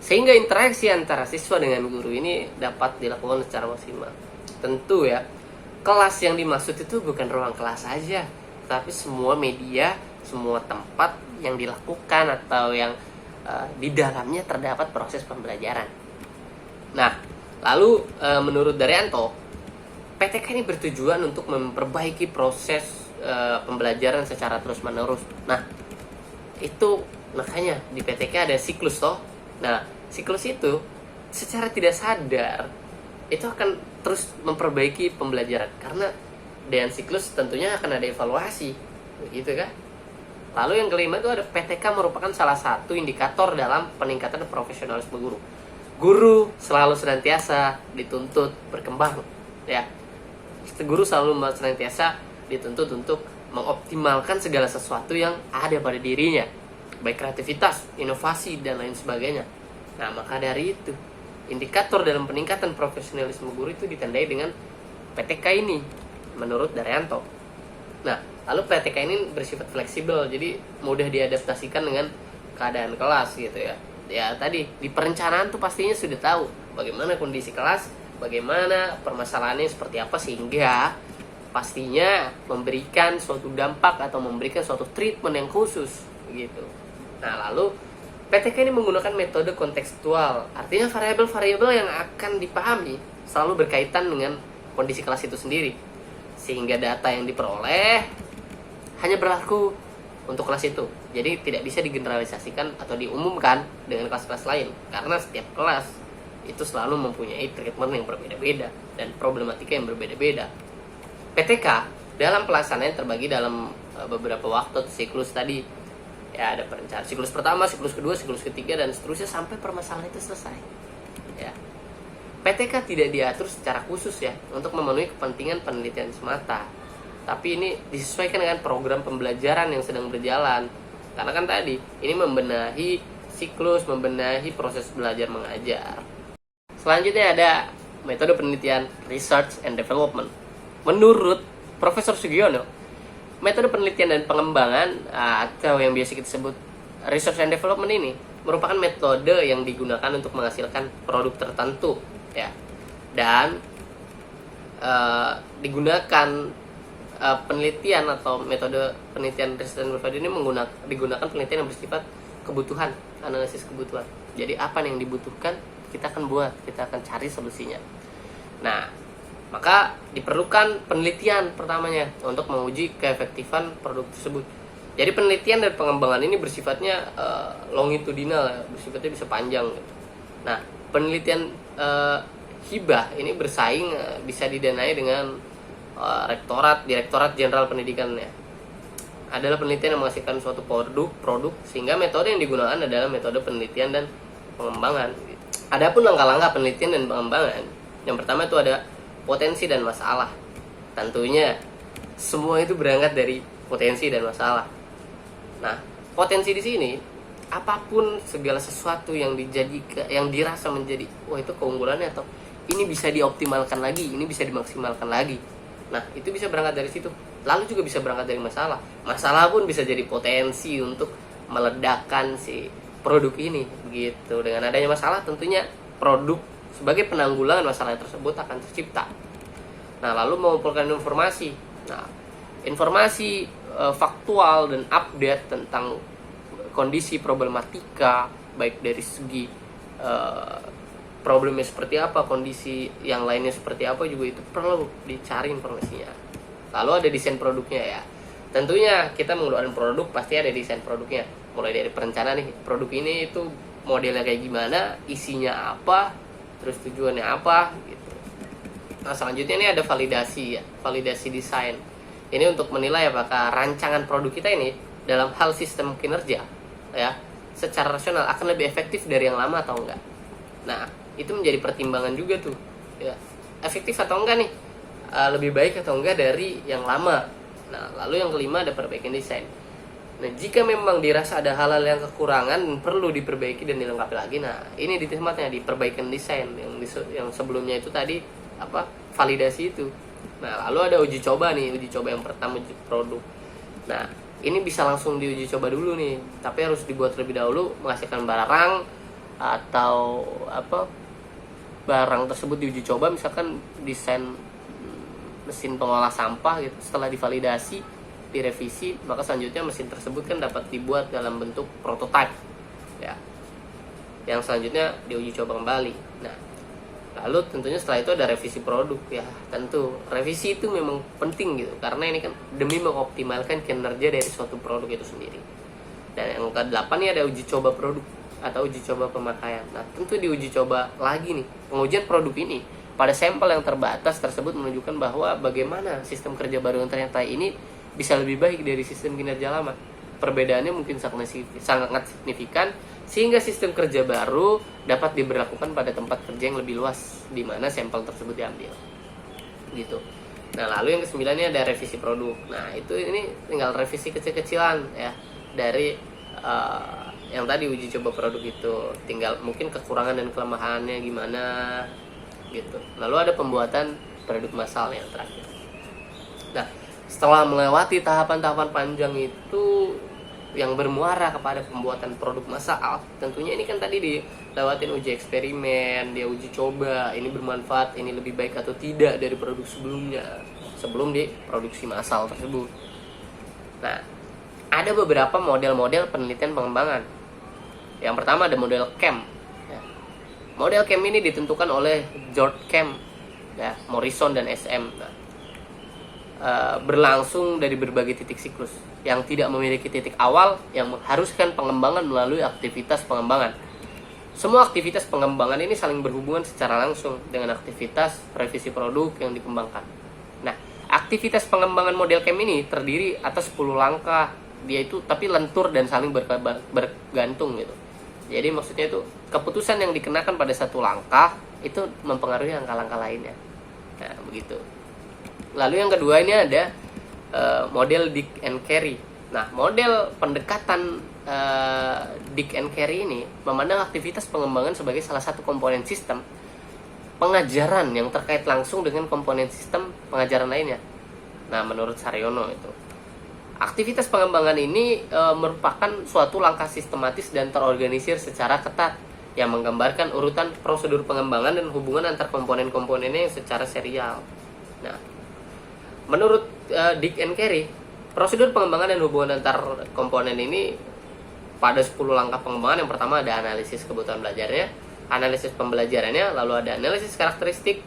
sehingga interaksi antara siswa dengan guru ini dapat dilakukan secara maksimal. Tentu ya, kelas yang dimaksud itu bukan ruang kelas saja, tapi semua media, semua tempat yang dilakukan atau yang di dalamnya terdapat proses pembelajaran. Nah, lalu menurut Daryanto, PTK ini bertujuan untuk memperbaiki proses pembelajaran secara terus-menerus. Nah, itu makanya di PTK ada siklus toh. Nah, siklus itu secara tidak sadar itu akan terus memperbaiki pembelajaran, karena dengan siklus tentunya akan ada evaluasi, begitu kan? Lalu yang kelima itu ada PTK merupakan salah satu indikator dalam peningkatan profesionalisme guru. Guru selalu senantiasa dituntut berkembang, ya. Guru selalu senantiasa dituntut untuk mengoptimalkan segala sesuatu yang ada pada dirinya, baik kreativitas, inovasi, dan lain sebagainya. Nah, maka dari itu, indikator dalam peningkatan profesionalisme guru itu ditandai dengan PTK ini, menurut Daryanto. Nah, lalu PTK ini bersifat fleksibel, jadi mudah diadaptasikan dengan keadaan kelas gitu ya. Ya tadi, di perencanaan tuh pastinya sudah tahu bagaimana kondisi kelas, bagaimana permasalahannya seperti apa, sehingga pastinya memberikan suatu dampak atau memberikan suatu treatment yang khusus gitu. Nah, lalu PTK ini menggunakan metode kontekstual, artinya variabel-variabel yang akan dipahami selalu berkaitan dengan kondisi kelas itu sendiri, sehingga data yang diperoleh hanya berlaku untuk kelas itu. Jadi tidak bisa digeneralisasikan atau diumumkan dengan kelas-kelas lain, karena setiap kelas itu selalu mempunyai treatment yang berbeda-beda dan problematika yang berbeda-beda. PTK dalam pelaksanaan terbagi dalam beberapa waktu atau siklus tadi. Ya, ada perencanaan siklus pertama, siklus kedua, siklus ketiga, dan seterusnya sampai permasalahan itu selesai. Ya. PTK tidak diatur secara khusus ya untuk memenuhi kepentingan penelitian semata, tapi ini disesuaikan dengan program pembelajaran yang sedang berjalan. Karena kan tadi ini membenahi siklus, membenahi proses belajar mengajar. Selanjutnya ada metode penelitian research and development. Menurut Profesor Sugiono, metode penelitian dan pengembangan atau yang biasa kita sebut research and development ini merupakan metode yang digunakan untuk menghasilkan produk tertentu ya, dan digunakan penelitian atau metode penelitian research and development ini digunakan penelitian yang bersifat kebutuhan, analisis kebutuhan. Jadi apa yang dibutuhkan kita akan buat, kita akan cari solusinya. Nah, maka diperlukan penelitian pertamanya untuk menguji keefektifan produk tersebut. Jadi penelitian dan pengembangan ini bersifatnya longitudinal, bersifatnya bisa panjang. Nah, penelitian hibah ini bersaing bisa didanai dengan Direktorat Jenderal Pendidikannya. Adalah penelitian yang menghasilkan suatu produk sehingga metode yang digunakan adalah metode penelitian dan pengembangan. Adapun langkah-langkah penelitian dan pengembangan, yang pertama itu ada potensi dan masalah. Tentunya semua itu berangkat dari potensi dan masalah. Nah, potensi di sini apapun segala sesuatu yang dirasa menjadi wah itu keunggulannya atau ini bisa dioptimalkan lagi, ini bisa dimaksimalkan lagi. Nah, itu bisa berangkat dari situ. Lalu juga bisa berangkat dari masalah. Masalah pun bisa jadi potensi untuk meledakkan si produk ini begitu. Dengan adanya masalah tentunya produk sebagai penanggulangan masalah tersebut akan tercipta. Nah, lalu mengumpulkan informasi. Nah, informasi faktual dan update tentang kondisi problematika, baik dari segi problemnya seperti apa, kondisi yang lainnya seperti apa, juga itu perlu dicari informasinya. Lalu ada desain produknya ya. Tentunya kita mengeluarkan produk pasti ada desain produknya. Mulai dari perencanaan nih, produk ini itu modelnya kayak gimana, isinya apa, terus tujuannya apa gitu. Nah, selanjutnya ini ada validasi ya, validasi desain. Ini untuk menilai apakah rancangan produk kita ini dalam hal sistem kinerja ya, secara rasional akan lebih efektif dari yang lama atau enggak. Nah, itu menjadi pertimbangan juga tuh ya. Efektif atau enggak nih? Lebih baik atau enggak dari yang lama. Nah, lalu yang kelima ada perbaikan desain. Nah, jika memang dirasa ada hal-hal yang kekurangan dan perlu diperbaiki dan dilengkapi lagi, nah ini di tempatnya di perbaikan desain yang sebelumnya itu tadi apa, validasi itu. Nah, lalu ada uji coba nih, uji coba yang pertama, uji produk. Nah, ini bisa langsung diuji coba dulu nih, tapi harus dibuat terlebih dahulu, menghasilkan barang atau apa, barang tersebut diuji coba, misalkan desain mesin pengolah sampah gitu. Setelah divalidasi, direvisi, maka selanjutnya mesin tersebut kan dapat dibuat dalam bentuk prototype ya, yang selanjutnya diuji coba kembali. Nah, lalu tentunya setelah itu ada revisi produk ya. Tentu revisi itu memang penting gitu, karena ini kan demi mengoptimalkan kinerja dari suatu produk itu sendiri. Dan yang ke-8 nih ada uji coba produk atau uji coba pemakaian. Nah, tentu diuji coba lagi nih, pengujian produk ini pada sampel yang terbatas tersebut menunjukkan bahwa bagaimana sistem kerja baru yang ternyata ini bisa lebih baik dari sistem kinerja lama. Perbedaannya mungkin sangat signifikan, sehingga sistem kerja baru dapat diberlakukan pada tempat kerja yang lebih luas di mana sampel tersebut diambil gitu. Nah, lalu yang ke-9 ini ada revisi produk. Nah, ini tinggal revisi kecil-kecilan ya dari yang tadi uji coba produk itu, tinggal mungkin kekurangan dan kelemahannya gimana gitu. Lalu ada pembuatan produk massal yang terakhir. Nah, setelah melewati tahapan-tahapan panjang itu yang bermuara kepada pembuatan produk massal, tentunya ini kan tadi dilewatin uji eksperimen, dia uji coba, ini bermanfaat, ini lebih baik atau tidak dari produk sebelumnya, sebelum diproduksi massal tersebut. Nah, ada beberapa model-model penelitian pengembangan. Yang pertama ada model CAM ya. Model CAM ini ditentukan oleh George Camp ya, Morrison dan SM. Nah, berlangsung dari berbagai titik siklus yang tidak memiliki titik awal, yang mengharuskan pengembangan melalui aktivitas pengembangan. Semua aktivitas pengembangan ini saling berhubungan secara langsung dengan aktivitas revisi produk yang dikembangkan. Nah, aktivitas pengembangan model CAM ini terdiri atas 10 langkah, dia itu tapi lentur dan saling bergantung gitu. Jadi maksudnya itu keputusan yang dikenakan pada satu langkah itu mempengaruhi langkah-langkah lainnya. Nah, begitu. Lalu yang kedua ini ada model Dick and Carey. Nah, model pendekatan Dick and Carey ini memandang aktivitas pengembangan sebagai salah satu komponen sistem pengajaran yang terkait langsung dengan komponen sistem pengajaran lainnya. Nah, menurut Saryono itu, aktivitas pengembangan ini merupakan suatu langkah sistematis dan terorganisir secara ketat yang menggambarkan urutan prosedur pengembangan dan hubungan antar komponen-komponennya yang secara serial. Nah, menurut Dick and Carey, prosedur pengembangan dan hubungan antar komponen ini pada 10 langkah pengembangan. Yang pertama ada analisis kebutuhan belajarnya, analisis pembelajarannya, lalu ada analisis karakteristik,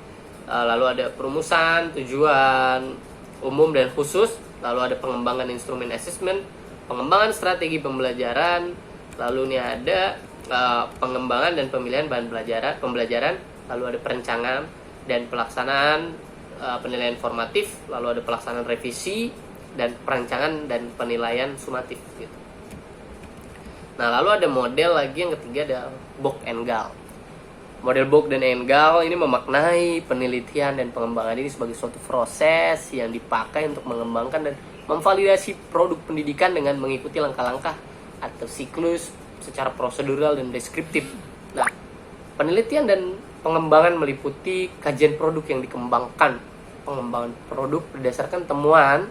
lalu ada perumusan, tujuan umum dan khusus, lalu ada pengembangan instrumen assessment, pengembangan strategi pembelajaran, lalu ini ada pengembangan dan pemilihan bahan pembelajaran, lalu ada perencanaan dan pelaksanaan penilaian formatif, lalu ada pelaksanaan revisi dan perancangan dan penilaian sumatif gitu. Nah, lalu ada model lagi yang ketiga, ada Bock and Gall. Model Bock dan Engel ini memaknai penelitian dan pengembangan ini sebagai suatu proses yang dipakai untuk mengembangkan dan memvalidasi produk pendidikan dengan mengikuti langkah-langkah atau siklus secara prosedural dan deskriptif. Nah, penelitian dan pengembangan meliputi kajian produk yang dikembangkan, pengembangan produk berdasarkan temuan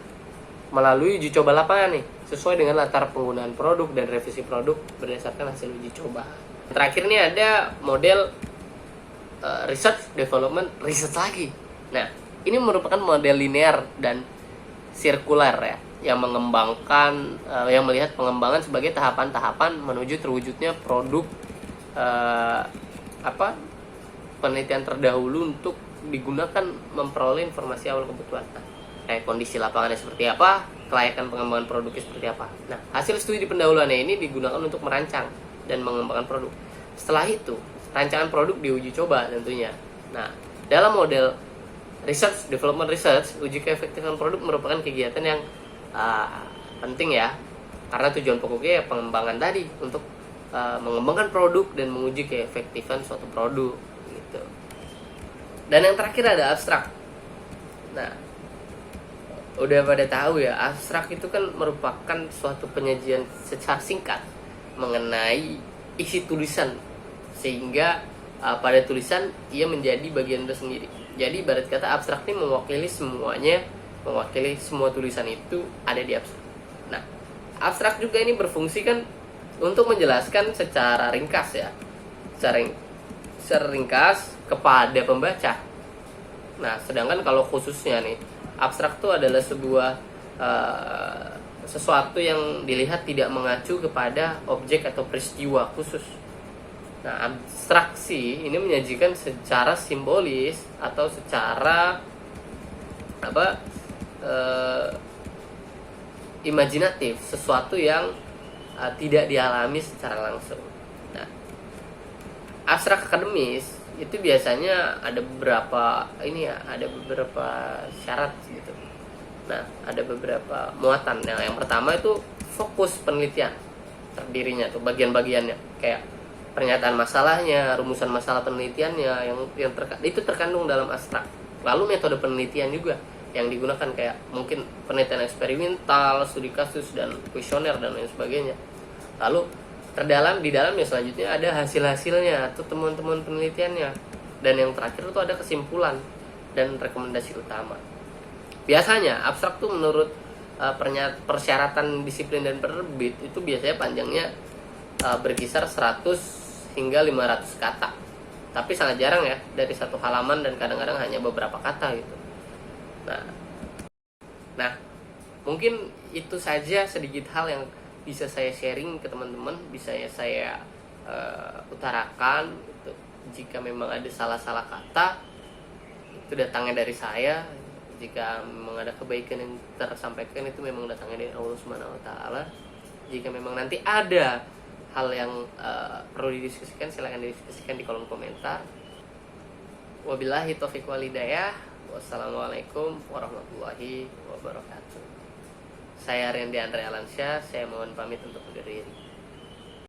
melalui uji coba lapangan nih, sesuai dengan latar penggunaan produk dan revisi produk berdasarkan hasil uji coba. Terakhir nih ada model research development, riset lagi. Nah, ini merupakan model linear dan sirkular ya, yang mengembangkan yang melihat pengembangan sebagai tahapan-tahapan menuju terwujudnya produk penelitian terdahulu untuk digunakan memperoleh informasi awal kebutuhan. Kayak kondisi lapangannya seperti apa, kelayakan pengembangan produknya seperti apa. Nah, hasil studi pendahuluannya ini digunakan untuk merancang dan mengembangkan produk. Setelah itu, rancangan produk diuji coba tentunya. Nah, dalam model research, development research, uji keefektifan produk merupakan kegiatan yang penting ya, karena tujuan pokoknya ya pengembangan tadi untuk mengembangkan produk dan menguji keefektifan suatu produk gitu. Dan yang terakhir ada abstrak. Nah, udah pada tahu ya, abstrak itu kan merupakan suatu penyajian secara singkat mengenai isi tulisan, sehingga pada tulisan ia menjadi bagian tersendiri. Jadi ibarat kata abstrak ini mewakili semuanya, mewakili semua tulisan itu ada di abstrak. Nah, abstrak juga ini berfungsi kan untuk menjelaskan secara ringkas ya, secara ringkas kepada pembaca. Nah, sedangkan kalau khususnya nih, abstrak itu adalah sebuah sesuatu yang dilihat tidak mengacu kepada objek atau peristiwa khusus. Nah, abstraksi ini menyajikan secara simbolis atau secara imajinatif sesuatu yang tidak dialami secara langsung. Nah, abstrak akademis itu biasanya ada beberapa syarat gitu. Nah, ada beberapa muatan. Yang pertama itu fokus penelitian, terdirinya tuh bagian-bagiannya, kayak pernyataan masalahnya, rumusan masalah penelitiannya itu terkandung dalam abstrak. Lalu metode penelitian juga yang digunakan, kayak mungkin penelitian eksperimental, studi kasus dan kuesioner dan lain sebagainya. Lalu di dalamnya selanjutnya ada hasil-hasilnya atau temuan-temuan penelitiannya, dan yang terakhir itu ada kesimpulan dan rekomendasi utama. Biasanya abstrak tuh menurut persyaratan disiplin dan penerbit itu biasanya panjangnya berkisar 100 hingga 500 kata, tapi sangat jarang ya dari satu halaman, dan kadang-kadang hanya beberapa kata gitu. Nah, mungkin itu saja sedikit hal yang bisa saya sharing ke teman-teman, bisa saya utarakan gitu. Jika memang ada salah-salah kata, itu datangnya dari saya. Jika memang ada kebaikan yang tersampaikan, itu memang datangnya dari Allah Subhanahu wa taala. Jika memang nanti ada hal yang perlu didiskusikan, silahkan didiskusikan di kolom komentar. Wabillahi taufiq wal hidayah. Wassalamualaikum warahmatullahi wabarakatuh. Saya Randy Andre Alansyah, saya mohon pamit untuk undur diri.